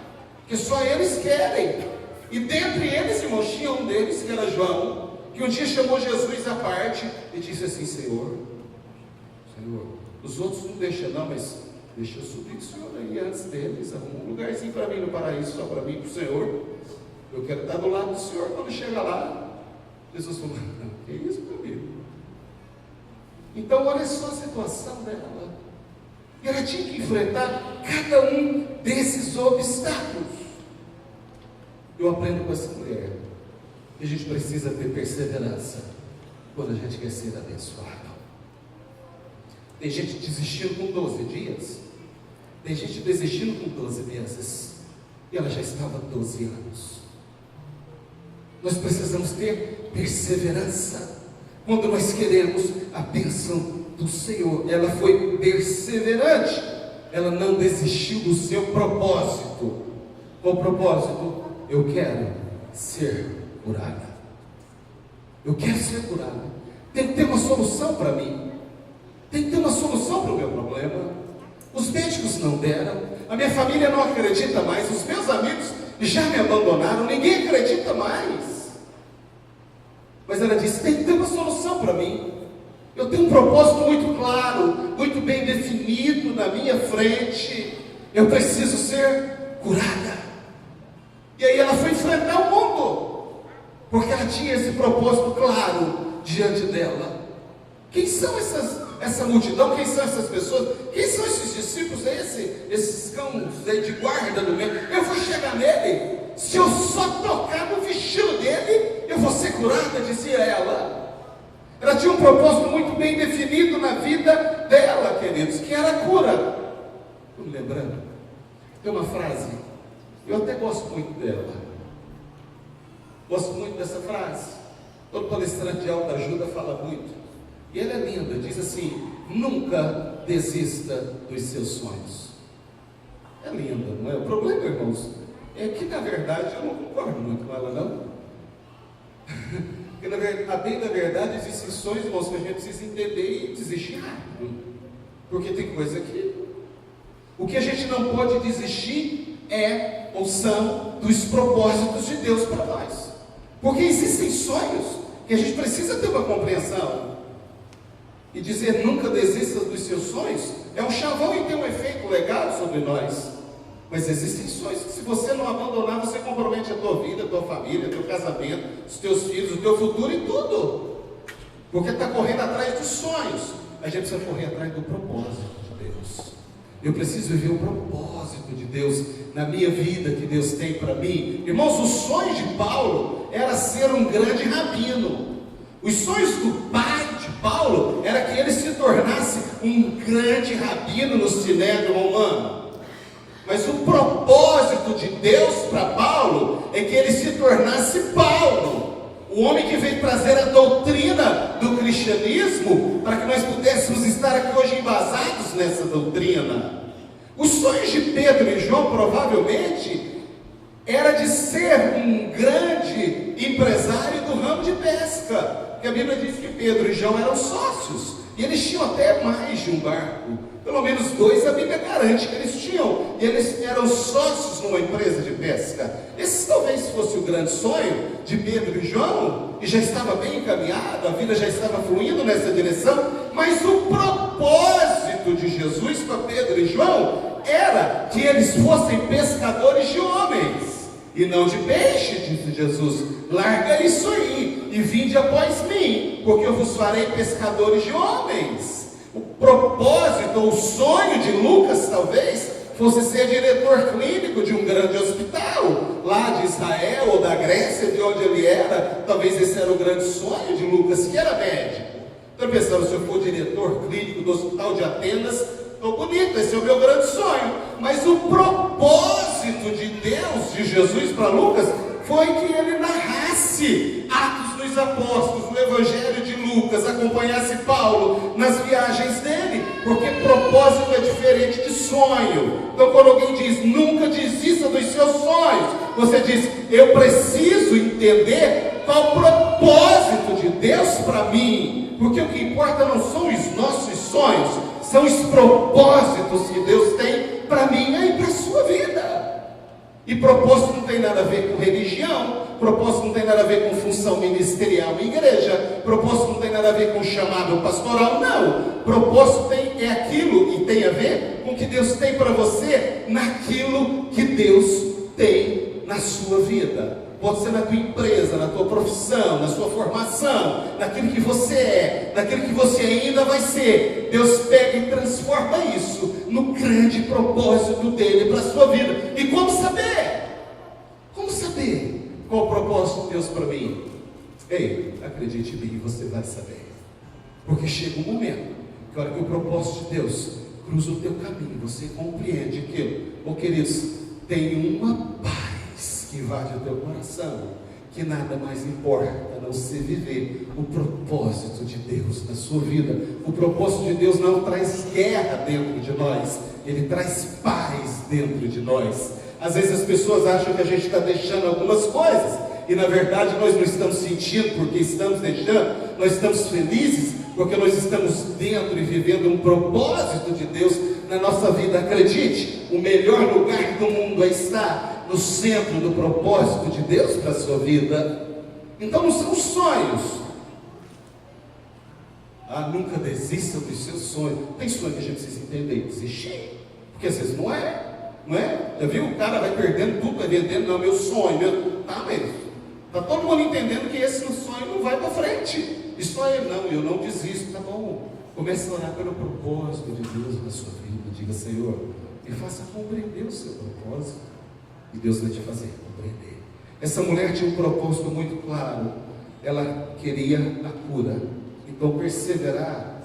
que só eles querem. E dentre eles, irmãos, tinha um deles, que era João, que um dia chamou Jesus à parte e disse assim: Senhor, os outros não deixam não, mas deixa eu subir com o Senhor aí antes deles, arruma um lugarzinho para mim no paraíso, só para mim, para o Senhor. Eu quero estar do lado do Senhor quando chegar lá. Jesus falou: que isso, meu amigo? Então olha só a situação dela. E ela tinha que enfrentar cada um desses obstáculos. Eu aprendo com essa mulher que a gente precisa ter perseverança quando a gente quer ser abençoado. Tem gente desistindo com 12 dias, tem gente desistindo com 12 meses, e ela já estava há 12 anos. Nós precisamos ter perseverança quando nós queremos a bênção do Senhor. Ela foi perseverante, ela não desistiu do seu propósito. Qual o propósito? Eu quero ser curada. Eu quero ser curada. Tem que ter uma solução para mim. Tem que ter uma solução para o meu problema. Os médicos não deram. A minha família não acredita mais. Os meus amigos já me abandonaram. Ninguém acredita mais. Mas ela disse, tem que ter uma solução para mim. Eu tenho um propósito muito claro, muito bem definido na minha frente. Eu preciso ser curada. E aí ela foi enfrentar o mundo, porque ela tinha esse propósito claro diante dela. Quem são essa multidão? Quem são essas pessoas? Quem são esses discípulos? Esses cães de guarda do meio? Eu vou chegar nele. Se eu só tocar no vestido dele, eu vou ser curada, dizia ela. Ela tinha um propósito muito bem definido na vida dela, queridos, que era a cura. Estou me lembrando, tem uma frase, eu até gosto muito dela. Gosto muito dessa frase. Todo palestrante de autoajuda fala muito. E ela é linda, diz assim: nunca desista dos seus sonhos. É linda, não é? O problema, irmãos, é que na verdade eu não concordo muito com ela, não. Porque bem na verdade existem sonhos, irmãos, que a gente precisa entender e desistir rápido. Porque tem coisa que o que a gente não pode desistir é ou são dos propósitos de Deus para nós. Porque existem sonhos que a gente precisa ter uma compreensão. E dizer nunca desista dos seus sonhos é um chavão e tem um efeito legal sobre nós. Mas existem sonhos que, se você não abandonar, você compromete a tua vida, a tua família, o teu casamento, os teus filhos, o teu futuro e tudo. Porque está correndo atrás dos sonhos. A gente precisa correr atrás do propósito de Deus. Eu preciso viver o propósito de Deus na minha vida, que Deus tem para mim. Irmãos, o sonho de Paulo era ser um grande rabino. Os sonhos do pai de Paulo era que ele se tornasse um grande rabino no Sinédrio Romano. Mas o propósito de Deus para Paulo é que ele se tornasse Paulo, o homem que veio trazer a doutrina do cristianismo, para que nós pudéssemos estar aqui hoje embasados nessa doutrina. Os sonhos de Pedro e João provavelmente era de ser um grande empresário do ramo de pesca, porque a Bíblia diz que Pedro e João eram sócios, e eles tinham até mais de um barco. Pelo menos 2 a Bíblia garante que eles tinham, e eles eram sócios numa empresa de pesca. Esse talvez fosse o grande sonho de Pedro e João, e já estava bem encaminhado, a vida já estava fluindo nessa direção, mas o propósito de Jesus para Pedro e João era que eles fossem pescadores de homens, e não de peixe, disse Jesus. Larga isso aí, e vinde após mim, porque eu vos farei pescadores de homens. O propósito, ou o sonho de Lucas, talvez, fosse ser diretor clínico de um grande hospital, lá de Israel ou da Grécia, de onde ele era. Talvez esse era o grande sonho de Lucas, que era médico. Estou pensando, se eu for diretor clínico do hospital de Atenas, estou bonito, esse é o meu grande sonho. Mas o propósito de Deus, de Jesus para Lucas, foi que ele narrasse Atos dos Apóstolos, o Evangelho de Lucas, acompanhasse Paulo nas viagens dele, porque propósito é diferente de sonho. Então, quando alguém diz nunca desista dos seus sonhos, você diz, eu preciso entender qual o propósito de Deus para mim, porque o que importa não são os nossos sonhos, são os propósitos que Deus tem para mim e para a sua vida. E propósito não tem nada a ver com religião, propósito não tem nada a ver com função ministerial em igreja, propósito não tem nada a ver com chamado pastoral, não. Propósito é aquilo e tem a ver com o que Deus tem para você, naquilo que Deus tem na sua vida. Pode ser na tua empresa, na tua profissão, na sua formação, naquilo que você é, naquilo que você ainda vai ser. Deus pega e transforma isso no grande propósito dele para a sua vida. E como saber? Como saber qual o propósito de Deus para mim? Ei, acredite em mim, você vai saber. Porque chega um momento que a hora que o propósito de Deus cruza o teu caminho, você compreende aquilo. Queridos, tem uma paz que invade o teu coração, que nada mais importa a não ser viver o propósito de Deus na sua vida. O propósito de Deus não traz guerra dentro de nós, ele traz paz dentro de nós. Às vezes as pessoas acham que a gente está deixando algumas coisas, e na verdade nós não estamos sentindo porque estamos deixando, nós estamos felizes porque nós estamos dentro e vivendo um propósito de Deus na nossa vida. Acredite, o melhor lugar do mundo é estar no centro do propósito de Deus para a sua vida. Então não são sonhos. Nunca desista dos seus sonhos. Tem sonho que a gente precisa entender e desistir, porque às vezes não é. Já viu? O cara vai perdendo tudo, vai vendendo. Não, meu sonho, mas está todo mundo entendendo que esse sonho não vai para frente. Isso não, eu não desisto. Tá bom, comece a orar pelo propósito de Deus na sua vida. Diga: Senhor, me faça compreender o seu propósito, e Deus vai te fazer compreender. Essa mulher tinha um propósito muito claro. Ela queria a cura. Então perseverar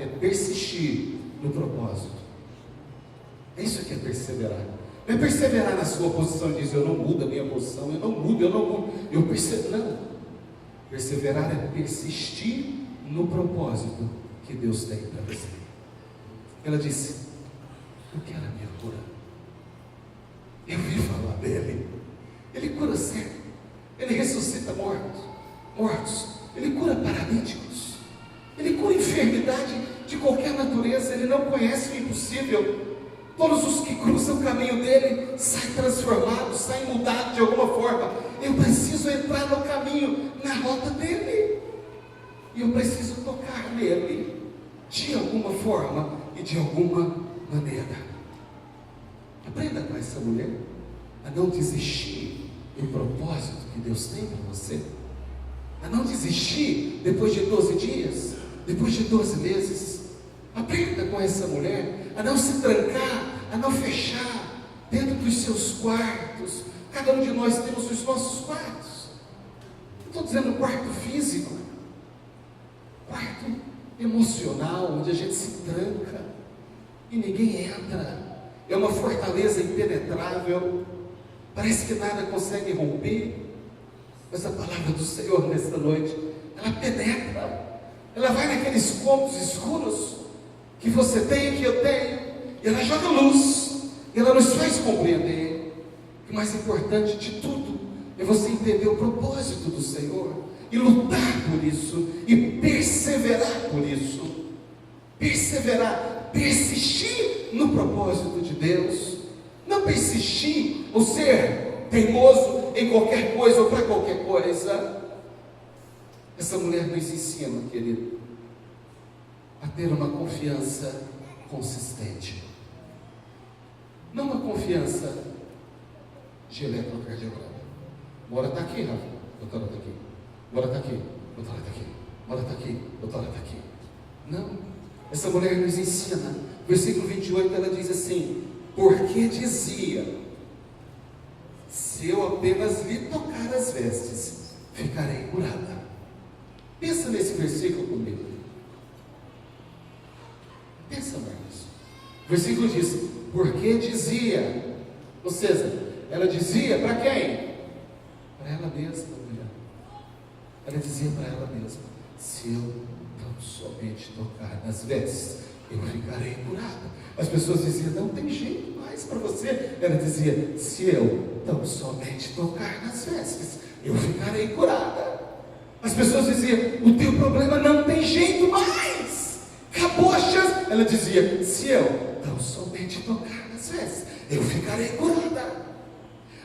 é persistir no propósito. É isso que é perseverar. Não é perseverar na sua posição e dizer: eu não mudo a minha posição, eu não mudo, eu persevero. Não. Perseverar é persistir no propósito que Deus tem para você. Ela disse: eu quero a minha cura. Eu vi falar dele. Ele cura cego. Ele ressuscita mortos. Ele cura paralíticos. Ele cura enfermidade de qualquer natureza. Ele não conhece o impossível. Todos os que cruzam o caminho dele saem transformados, saem mudados de alguma forma. Eu preciso entrar no caminho, na rota dele. E eu preciso tocar nele de alguma forma e de alguma maneira. Aprenda com essa mulher a não desistir do propósito que Deus tem para você. A não desistir depois de 12 dias, depois de 12 meses. Aprenda com essa mulher a não se trancar, a não fechar dentro dos seus quartos. Cada um de nós temos os nossos quartos. Não estou dizendo quarto físico, quarto emocional, onde a gente se tranca e ninguém entra. É uma fortaleza impenetrável. Parece que nada consegue romper. Mas a palavra do Senhor nesta noite, ela penetra. Ela vai naqueles cômodos escuros que você tem e que eu tenho, e ela joga luz, e ela nos faz compreender que o mais importante de tudo é você entender o propósito do Senhor, e lutar por isso, e perseverar por isso. Perseverar, persistir no propósito de Deus. Não persistir ou ser teimoso em qualquer coisa ou para qualquer coisa. Essa mulher nos ensina, querido, a ter uma confiança consistente. Não uma confiança de eletrocardiograma. Bora está aqui, Rafa. Doutora está aqui. Bora está aqui. Doutora está aqui. Bora está aqui. Doutora está aqui. Não. Essa mulher nos ensina. Versículo 28, ela diz assim: porque dizia: se eu apenas lhe tocar as vestes, ficarei curada. Pensa nesse versículo comigo. Pensa mais. O versículo diz: porque dizia. Ou seja, ela dizia para quem? Para ela mesma, mulher. Ela dizia para ela mesma: se eu tão somente tocar nas vestes, eu ficarei curada. As pessoas diziam: não tem jeito mais para você. Ela dizia: se eu tão somente tocar nas vestes, eu ficarei curada. As pessoas diziam: o teu problema não tem jeito mais, acabou a chance. Ela dizia: se eu tão somente tocar nas vestes, eu ficarei curada.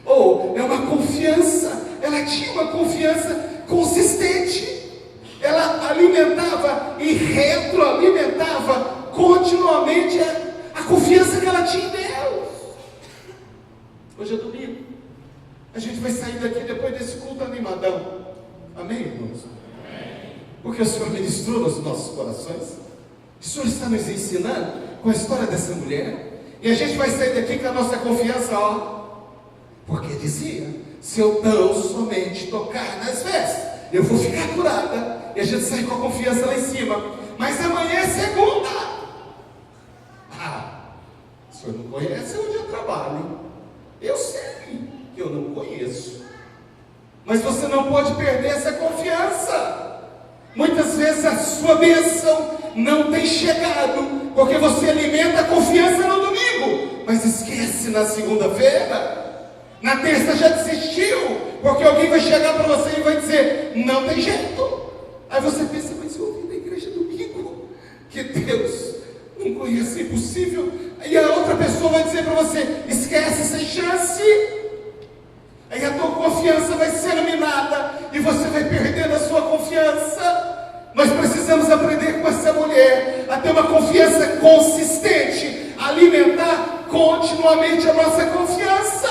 Ou é uma confiança. Ela tinha uma confiança consistente. Ela alimentava e retroalimentava continuamente a confiança que ela tinha em Deus. Hoje é domingo. A gente vai sair daqui depois desse culto animadão. Amém, irmãos? Porque o Senhor ministrou nos nossos corações. O Senhor está nos ensinando com a história dessa mulher. E a gente vai sair daqui com a nossa confiança, porque dizia: se eu tão somente tocar nas vestes, eu vou ficar curada. E a gente sai com a confiança lá em cima. Mas amanhã é segunda. O senhor não conhece onde eu trabalho. Eu sei que eu não conheço. Mas você não pode perder essa confiança. Muitas vezes a sua bênção não tem chegado, porque você alimenta a confiança no domingo. mas esquece na segunda-feira. Na terça já desistiu, porque alguém vai chegar para você e vai dizer, não tem jeito. Aí você pensa, mas eu ouvi na igreja domingo que Deus não conhece, é impossível. E a outra pessoa vai dizer para você, esquece, sem chance. Aí a tua confiança vai ser minada e você vai perdendo a sua confiança. Nós precisamos aprender com essa mulher a ter uma confiança consistente, alimentar continuamente a nossa confiança.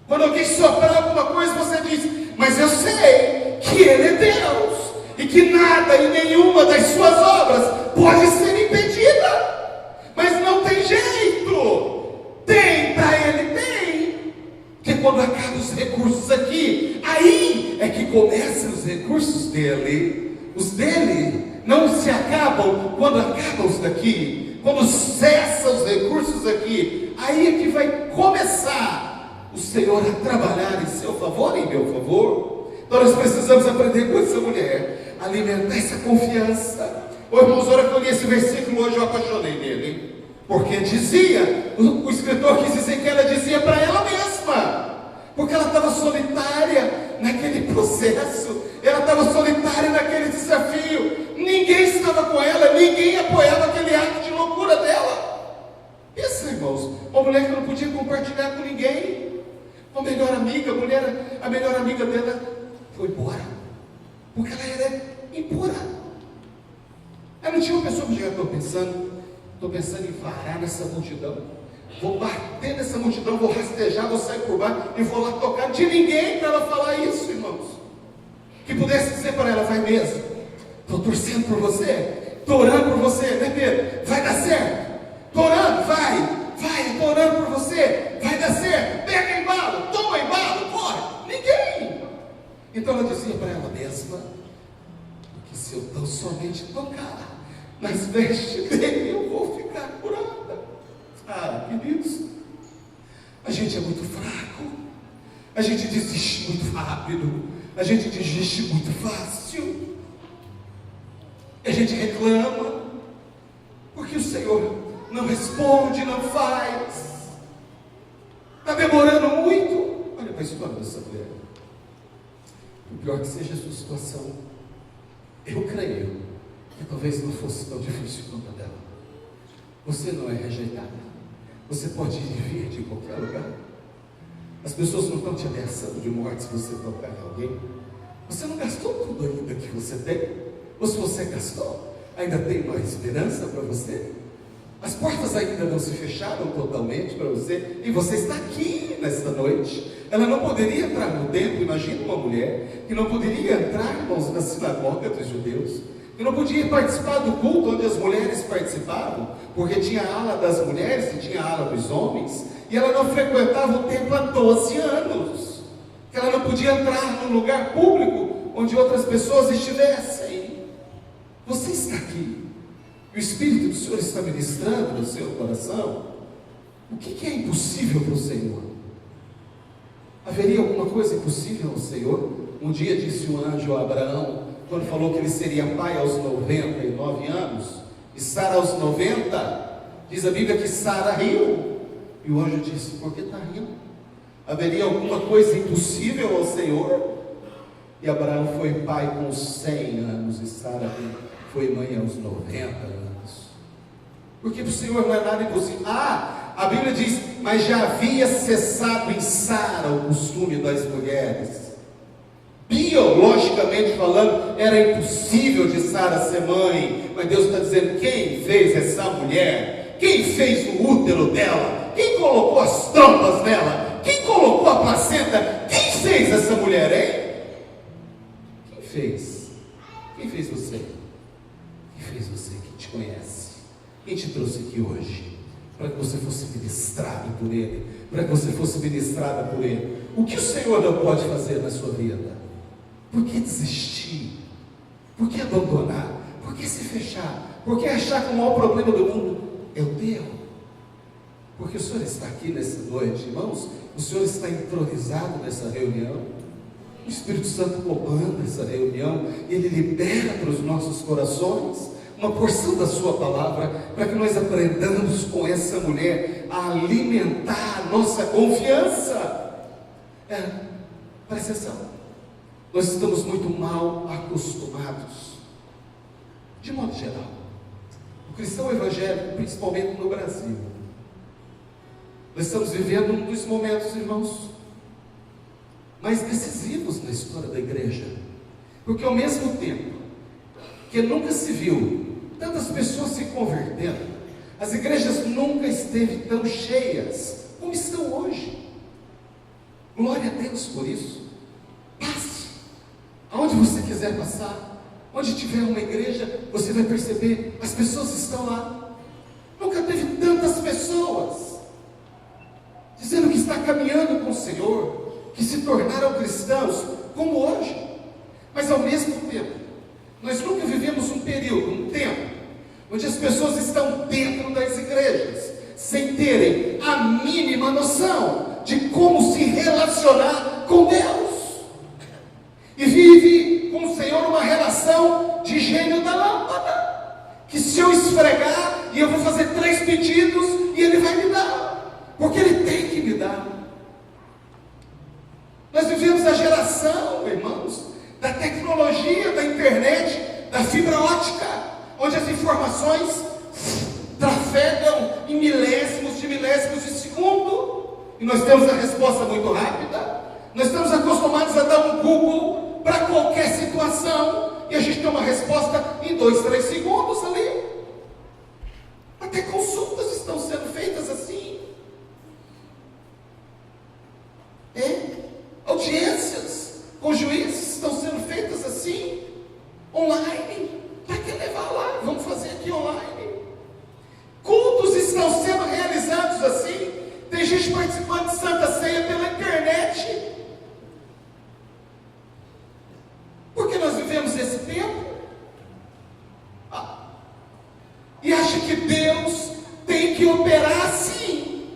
Quando alguém soprar alguma coisa, você diz, mas eu sei que Ele é Deus e que nada e nenhuma das suas obras pode ser impedida. Mas não tem jeito. Tem para Ele, tem. Porque quando acabam os recursos aqui, aí é que começam os recursos dele. Os dele não se acabam quando acabam os daqui. Quando cessam os recursos aqui, aí é que vai começar o Senhor a trabalhar em seu favor e em meu favor. Então nós precisamos aprender com essa mulher, alimentar essa confiança. Ô irmãos, a hora que eu li esse versículo hoje eu apaixonei nele, porque dizia, o escritor quis dizer que ela dizia para ela mesma, porque ela estava solitária naquele processo, ela estava solitária naquele desafio, ninguém estava com ela, ninguém apoiava aquele ato de loucura dela. Pensa, irmãos, uma mulher que não podia compartilhar com ninguém, a melhor amiga, a melhor amiga dela foi embora, porque ela era impura. Aí não tinha uma pessoa que já estou pensando em varar nessa multidão, vou bater nessa multidão, vou rastejar, vou sair por baixo e vou lá tocar. Não tinha ninguém para ela falar isso, irmãos, que pudesse dizer para ela, vai mesmo, estou torcendo por você, estou orando por você, né Pedro? Vai dar certo, estou orando, vai, estou orando por você, vai dar certo, pega embalo, toma embalo, corre, ninguém. Então ela dizia para ela mesma, que se eu tão somente tocar nas vestes dele, eu vou ficar curada. Ah, queridos, a gente é muito fraco, a gente desiste muito rápido, a gente desiste muito fácil, a gente reclama, porque o Senhor não responde, não faz, está demorando muito. Olha para a história dessa mulher. O pior que seja a sua situação, eu creio que talvez não fosse tão difícil quanto a dela. Você não é rejeitada, você pode ir e vir de qualquer lugar. As pessoas não estão te ameaçando de morte se você tocar em alguém. Você não gastou tudo ainda que você tem, ou se você gastou, ainda tem uma esperança para você. As portas ainda não se fecharam totalmente para você, e você está aqui nesta noite. Ela não poderia entrar no templo. Imagina uma mulher que não poderia entrar, irmãos, na sinagoga dos judeus, que não podia participar do culto onde as mulheres participavam, porque tinha a ala das mulheres e tinha a ala dos homens, e ela não frequentava o templo há 12 anos, que ela não podia entrar num lugar público onde outras pessoas estivessem. Você está aqui, o Espírito do Senhor está ministrando no seu coração. O que é impossível para o Senhor? Haveria alguma coisa impossível ao Senhor? Um dia disse o anjo a Abraão, quando falou que ele seria pai aos 99 anos, e Sara aos 90, diz a Bíblia que Sara riu, e o anjo disse, por que está rindo? Haveria alguma coisa impossível ao Senhor? E Abraão foi pai com 100 anos, e Sara foi mãe aos 90 anos, porque para o Senhor não é nada impossível. A Bíblia diz, mas já havia cessado em Sara o costume das mulheres. Biologicamente falando, era impossível de Sara ser mãe, mas Deus está dizendo, quem fez essa mulher? Quem fez o útero dela? Quem colocou as trompas nela? Quem colocou a placenta? Quem fez essa mulher, hein? Quem fez? Quem fez você? Quem fez você? Quem te conhece? Quem te trouxe aqui hoje? Para que você fosse ministrado por Ele, para que você fosse ministrada por Ele. O que o Senhor não pode fazer na sua vida? Por que desistir? Por que abandonar? Por que se fechar? Por que achar que o maior problema do mundo é o teu? Porque o Senhor está aqui nessa noite, irmãos, o Senhor está entronizado nessa reunião, o Espírito Santo comanda essa reunião, Ele libera para os nossos corações uma porção da sua palavra, para que nós aprendamos com essa mulher a alimentar a nossa confiança. Presta atenção, nós estamos muito mal acostumados, de modo geral, o cristão evangélico, principalmente no Brasil. Nós estamos vivendo um dos momentos, irmãos, mais decisivos na história da igreja, porque ao mesmo tempo que nunca se viu tantas pessoas se convertendo, as igrejas nunca esteve tão cheias como estão hoje. Glória a Deus por isso. Passe aonde você quiser passar, onde tiver uma igreja, você vai perceber, as pessoas estão lá. Nunca teve tantas pessoas dizendo que está caminhando com o Senhor, que se tornaram cristãos, como hoje. Mas ao mesmo tempo, nós nunca vivemos um período, um tempo, onde as pessoas estão dentro das igrejas, sem terem a mínima noção de como se relacionar com Deus, e vive com o Senhor uma relação de gênio da lâmpada, que se eu esfregar, e eu vou fazer 3 pedidos, e Ele vai me dar, porque Ele tem que me dar. Nós vivemos a geração, irmãos, da tecnologia, da internet, da fibra ótica, onde as informações trafegam em milésimos de segundo, e nós temos a resposta muito rápida. Nós estamos acostumados a dar um Google para qualquer situação, e a gente tem uma resposta em 2, 3 segundos ali. Até consultas estão sendo feitas assim. Audiências com juízes estão sendo feitas assim, online. Para que levar lá? Vamos fazer aqui online. Cultos estão sendo realizados assim. Tem gente participando de Santa Ceia pela internet. Porque nós vivemos esse tempo. E acha que Deus tem que operar assim,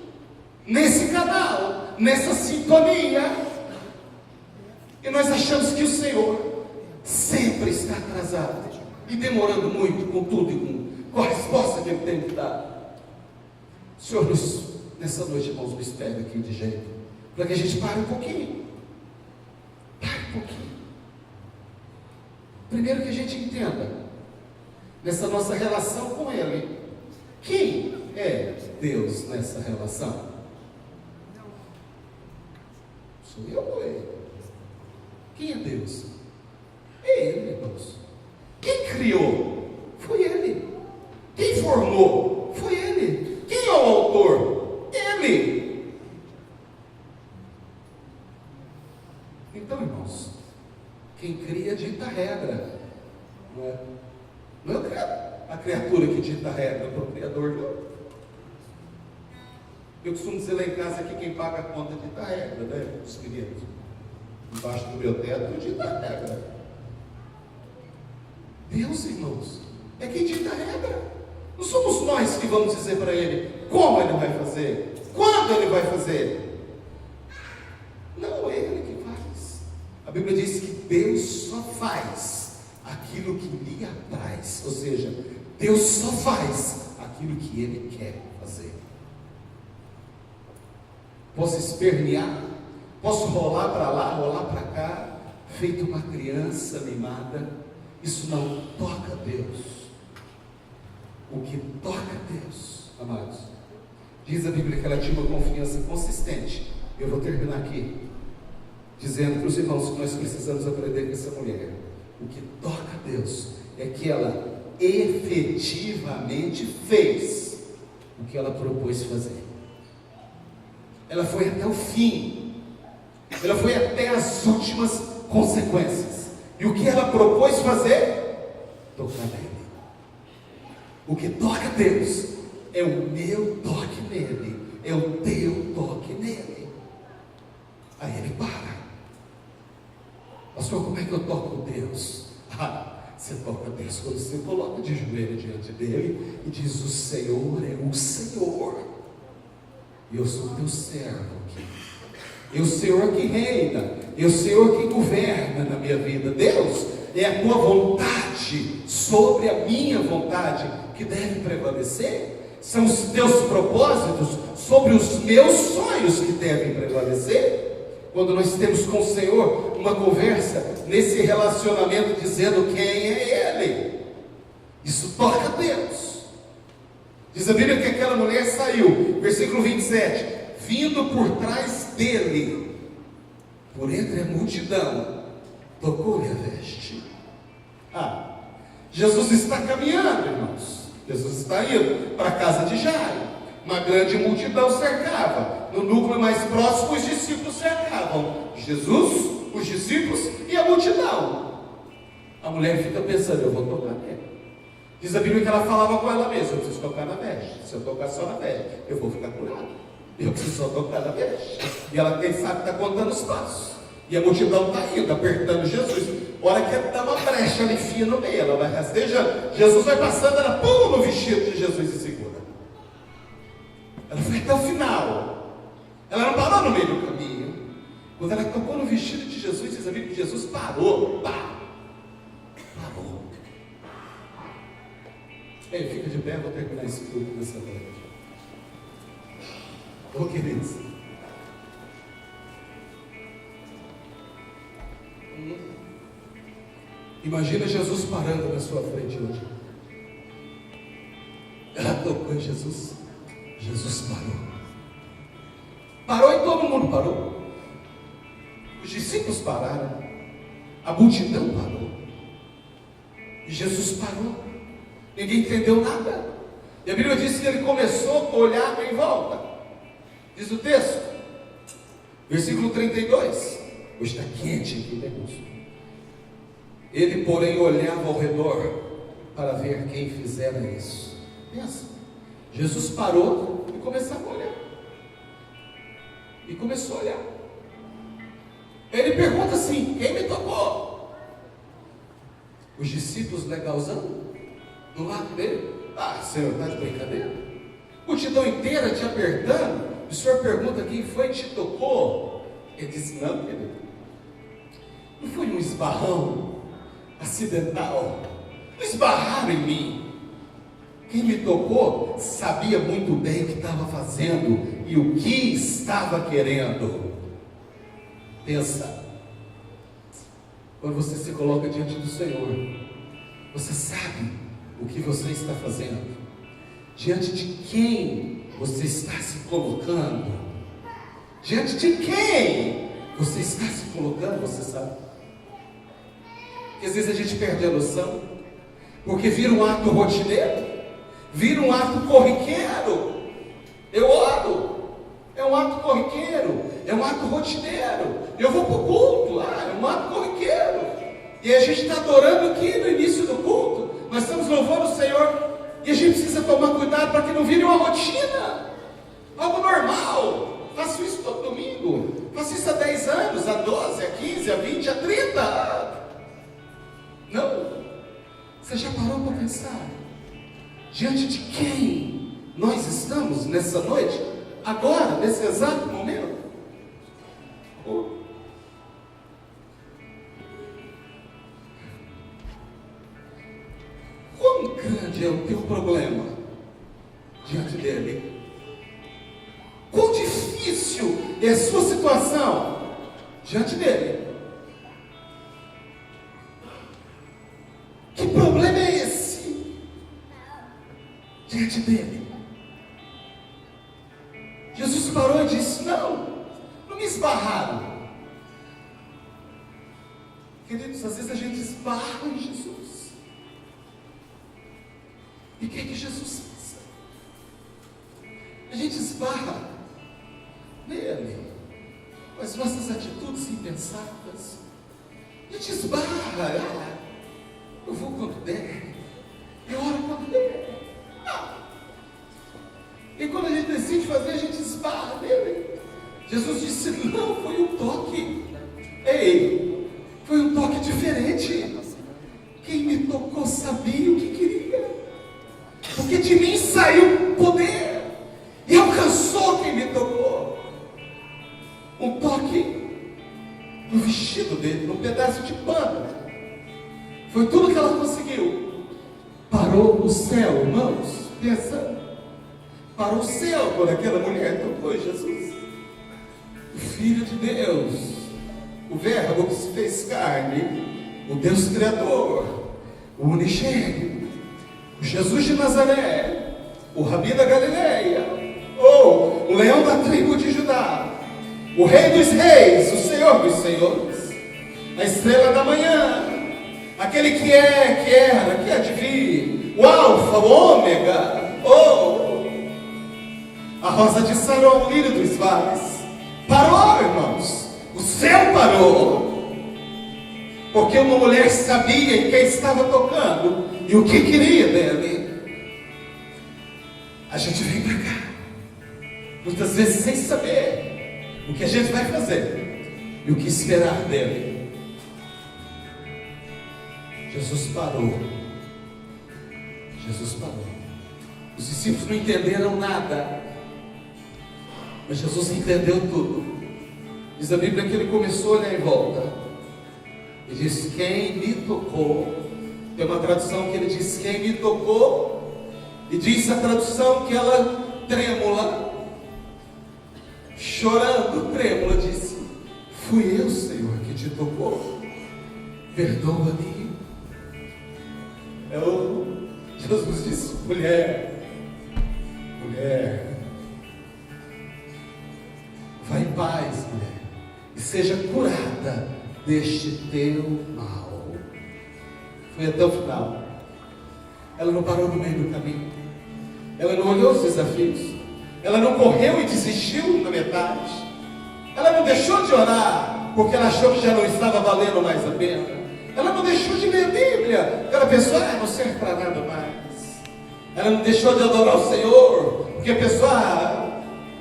nesse canal, nessa sintonia. E nós achamos que o Senhor sempre está atrasado e demorando muito com tudo e com a resposta que Ele tem que dar. O Senhor nessa noite, irmãos, nos pega aqui de jeito, para que a gente pare um pouquinho. Pare um pouquinho. Primeiro que a gente entenda, nessa nossa relação com Ele, quem é Deus nessa relação? Sou eu ou Ele? Quem é Deus? É Ele, irmãos. Quem criou? Foi Ele. Quem formou? Foi Ele. Quem é o autor? Ele. Então, irmãos, quem cria dita regra. Não é a criatura que dita regra, é o Criador, não. Eu costumo dizer lá em casa que quem paga a conta dita regra, né, os queridos? Embaixo do meu teto dita regra. Deus, irmãos, é quem dita a regra. Não somos nós que vamos dizer para Ele como Ele vai fazer, quando Ele vai fazer. Não é Ele que faz. A Bíblia diz que Deus só faz aquilo que lhe apraz. Ou seja, Deus só faz aquilo que Ele quer fazer. Posso espernear, posso rolar para lá, rolar para cá, feito uma criança mimada. Isso não toca a Deus. O que toca a Deus, amados, diz a Bíblia que ela tinha uma confiança consistente. Eu vou terminar aqui dizendo para os irmãos que nós precisamos aprender com essa mulher. O que toca a Deus é que ela efetivamente fez o que ela propôs fazer. Ela foi até o fim. Ela foi até as últimas consequências. E o que ela propôs fazer? Tocar nele. O que toca a Deus é o meu toque nele, é o teu toque nele. Aí ele para. Pastor, como é que eu toco Deus? Você toca Deus quando você coloca de joelho diante dele e diz: o Senhor é o Senhor, e eu sou teu servo aqui. É o Senhor que reina, é o Senhor que governa na minha vida. Deus, é a tua vontade sobre a minha vontade que deve prevalecer. São os teus propósitos sobre os meus sonhos que devem prevalecer. Quando nós temos com o Senhor uma conversa nesse relacionamento, dizendo quem é Ele, isso toca Deus. Diz a Bíblia que aquela mulher saiu, versículo 27, vindo por trás dele, por entre a multidão, tocou-lhe a veste. Jesus está caminhando, irmãos. Jesus está indo para a casa de Jairo. Uma grande multidão cercava. No núcleo mais próximo, os discípulos cercavam Jesus, os discípulos e a multidão. A mulher fica pensando, eu vou tocar nele. Diz a Bíblia que ela falava com ela mesma, eu preciso tocar na veste. Se eu tocar só na veste, eu vou ficar curado. Eu preciso só tocar na veste. E ela, quem sabe, está contando os passos. E a multidão está indo, apertando Jesus. Olha que dá uma brecha ali fina no meio. Ela vai rastejar. Jesus vai passando, ela pula no vestido de Jesus e segura. Ela foi até o final. Ela não parou no meio do caminho. Quando ela tocou no vestido de Jesus, diz a Bíblia que Jesus parou. Parou. Ei, fica de pé, vou terminar esse culto nessa noite. Queridos. Imagina Jesus parando na sua frente hoje. Ela tocou em Jesus. Jesus parou. Parou e todo mundo parou. Os discípulos pararam. A multidão parou. E Jesus parou. Ninguém entendeu nada. E a Bíblia diz que ele começou a olhar em volta. Diz o texto, versículo 32. Hoje está quente aqui, né, irmãos? Ele, porém, olhava ao redor para ver quem fizera isso. Pensa. Jesus parou e começou a olhar. E começou a olhar. Ele pergunta assim: quem me tocou? Os discípulos legalzão do lado dele. Senhor, está de brincadeira? Multidão inteira te apertando. O Senhor pergunta quem foi que te tocou. Ele disse: não, querido, não foi um esbarrão acidental. Não esbarraram em mim. Quem me tocou sabia muito bem o que estava fazendo e o que estava querendo. Pensa, quando você se coloca diante do Senhor, você sabe o que você está fazendo, diante de quem você está se colocando, diante de quem você está se colocando, você sabe. Porque às vezes a gente perde a noção, porque vira um ato rotineiro, vira um ato corriqueiro. Eu oro, é um ato corriqueiro, é um ato rotineiro. Eu vou para o culto, é um ato corriqueiro. E a gente está adorando aqui no início do culto, nós estamos louvando o Senhor, e a gente precisa tomar cuidado para que não vire uma rotina, algo normal. Faço isso todo domingo, faço isso há 10 anos, há 12, há 15, há 20, há 30. Não, você já parou para pensar diante de quem nós estamos nessa noite, agora, nesse exato momento? Quão grande é o teu problema diante dele? Quão difícil é a sua situação diante dele? Que problema é esse diante dele? Jesus parou e disse: não me esbarraram. Queridos, às vezes a gente esbarra em Jesus. E o que é que Jesus faz? A gente esbarra nele, com as nossas atitudes impensadas. A gente esbarra. Eu vou quando der, eu oro quando der. E quando a gente decide fazer, a gente esbarra nele. Jesus disse: não, foi um toque. Ei, foi um toque diferente. Quem me tocou sabia o que queria, porque de mim saiu poder e alcançou quem me tocou. Um toque no vestido dele, num pedaço de pano. Foi tudo que ela conseguiu. Parou o céu, irmãos, pensando. para o céu quando aquela mulher tocou em Jesus. O Filho de Deus, o Verbo que se fez carne, o Deus Criador, o Unigênito, o Jesus de Nazaré, o Rabi da Galileia, ou o Leão da tribo de Judá, o Rei dos Reis, o Senhor dos Senhores, a estrela da manhã, aquele que é, que era, que há de vir, o Alfa, o Ômega, a rosa de Saron, o lírio dos vales, parou, irmãos, o céu parou, porque uma mulher sabia em quem estava tocando e o que queria dele. A gente vem para cá, muitas vezes sem saber o que a gente vai fazer e o que esperar dele. Jesus parou. Jesus parou. Os discípulos não entenderam nada, mas Jesus entendeu tudo. Diz a Bíblia que ele começou a olhar em volta e disse: quem me tocou? Tem uma tradução que ele diz: quem me tocou? E diz a tradução que ela, trêmula, chorando, trêmula, disse: fui eu, Senhor, que te tocou, perdoa-me. Jesus disse: mulher, vai em paz, mulher, e seja curada deste teu mal. Foi até o final. Ela não parou no meio do caminho, ela não olhou os desafios, ela não correu e desistiu na metade, ela não deixou de orar porque ela achou que já não estava valendo mais a pena, ela não deixou de ler a Bíblia porque ela pensou: não serve para nada mais. Ela não deixou de adorar o Senhor porque pensou: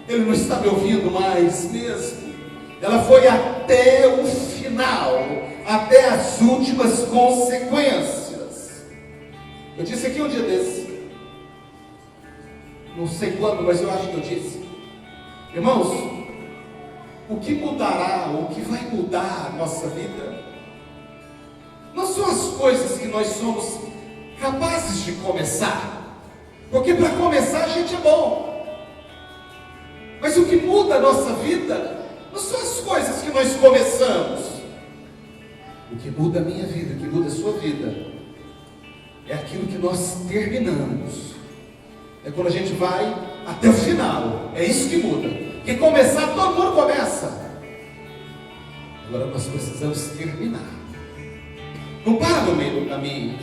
ele não está me ouvindo mais mesmo. Ela foi até o final, até as últimas consequências. Eu disse aqui um dia desse, não sei quando, mas eu acho que eu disse: irmãos, o que mudará, o que vai mudar a nossa vida, não são as coisas que nós somos capazes de começar, porque para começar a gente é bom. Mas o que muda a nossa vida não são as coisas que nós começamos. O que muda a minha vida, o que muda a sua vida, é aquilo que nós terminamos. É quando a gente vai até o final. É isso que muda. Porque começar, todo mundo começa. Agora nós precisamos terminar. Não para no meio do caminho.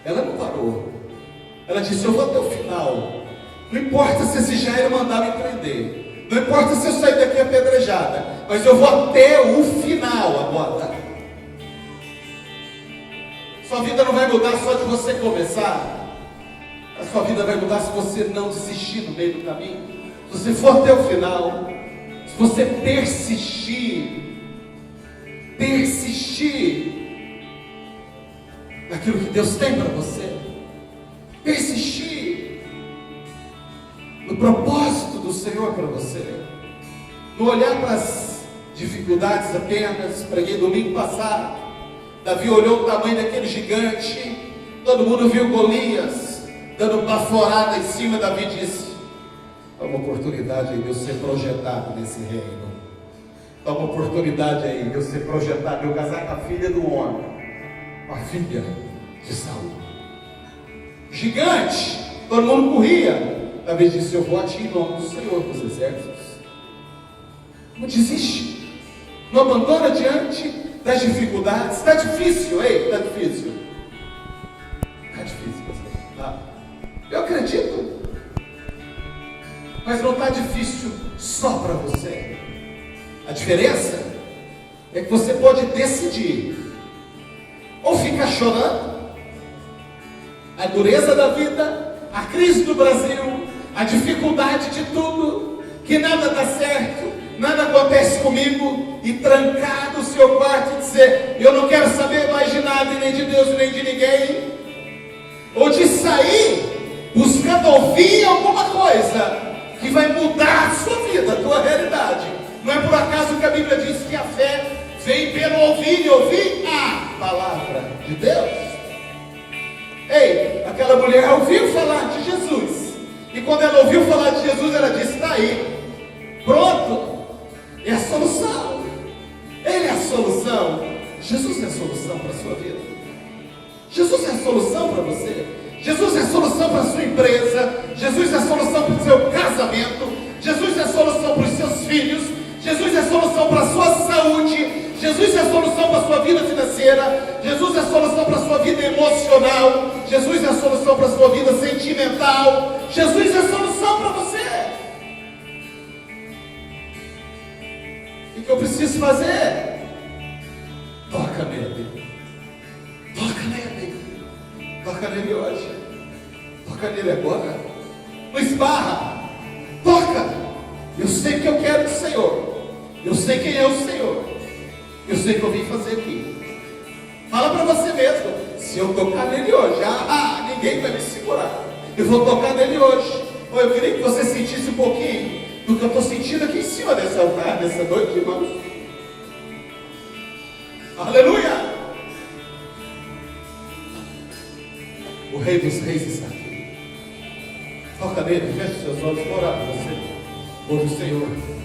Ela não parou. Ela disse: eu vou até o final. Não importa se esse Jairo mandar me prender, não importa se eu sair daqui apedrejada, mas eu vou até o final agora. Sua vida não vai mudar só de você começar. A sua vida vai mudar se você não desistir no meio do caminho, se você for até o final, se você persistir naquilo que Deus tem para você, persistir no propósito do Senhor para você, não olhar para as dificuldades apenas. Preguei domingo passado, Davi olhou o tamanho daquele gigante, todo mundo viu Golias dando baforada em cima. Davi disse: há uma oportunidade aí de eu ser projetado nesse reino, há uma oportunidade aí de eu ser projetado, de eu casar com a filha do homem, a filha de Saul. Gigante, todo mundo corria. Davi disse: eu vou a ti em nome do Senhor dos exércitos. Não desiste, não abandona diante das dificuldades. Está difícil, está difícil. Está difícil, tá? Eu acredito, mas não está difícil só para você. A diferença é que você pode decidir ou ficar chorando a dureza da vida, a crise do Brasil, a dificuldade de tudo, que nada dá certo, nada acontece comigo, e trancar no seu quarto e dizer: eu não quero saber mais de nada, nem de Deus, nem de ninguém. Ou de sair buscando ouvir alguma coisa que vai mudar a sua vida, a tua realidade. Não é por acaso que a Bíblia diz que a fé vem pelo ouvir, e ouvir a palavra de Deus. Aquela mulher ouviu falar de Jesus, e quando ela ouviu falar de Jesus, ela disse: está aí, pronto, é a solução. Ele é a solução. Jesus é a solução para a sua vida. Jesus é a solução para você. Jesus é a solução para a sua empresa. Jesus é a solução para o seu casamento. Jesus é a solução para os seus filhos. Jesus é a solução para a sua saúde. Jesus é a solução para a sua vida financeira. Jesus é a solução para a sua vida emocional. Jesus é a solução para a sua vida sentimental. Jesus é a solução para você. O que eu preciso fazer? Toca nele. Toca nele. Toca nele hoje. Toca nele agora. Não esbarra. Toca. Eu sei o que eu quero do Senhor. Eu sei quem é o Senhor. Eu sei o que eu vim fazer aqui. Fala para você mesmo: se eu tocar nele hoje, ninguém vai me segurar. Eu vou tocar nele hoje. Eu queria que você sentisse um pouquinho do que eu estou sentindo aqui em cima desse altar, nessa noite, irmãos. Aleluia! O Rei dos Reis está aqui. Toca nele, feche seus olhos, vou orar por você. Ouve o Senhor.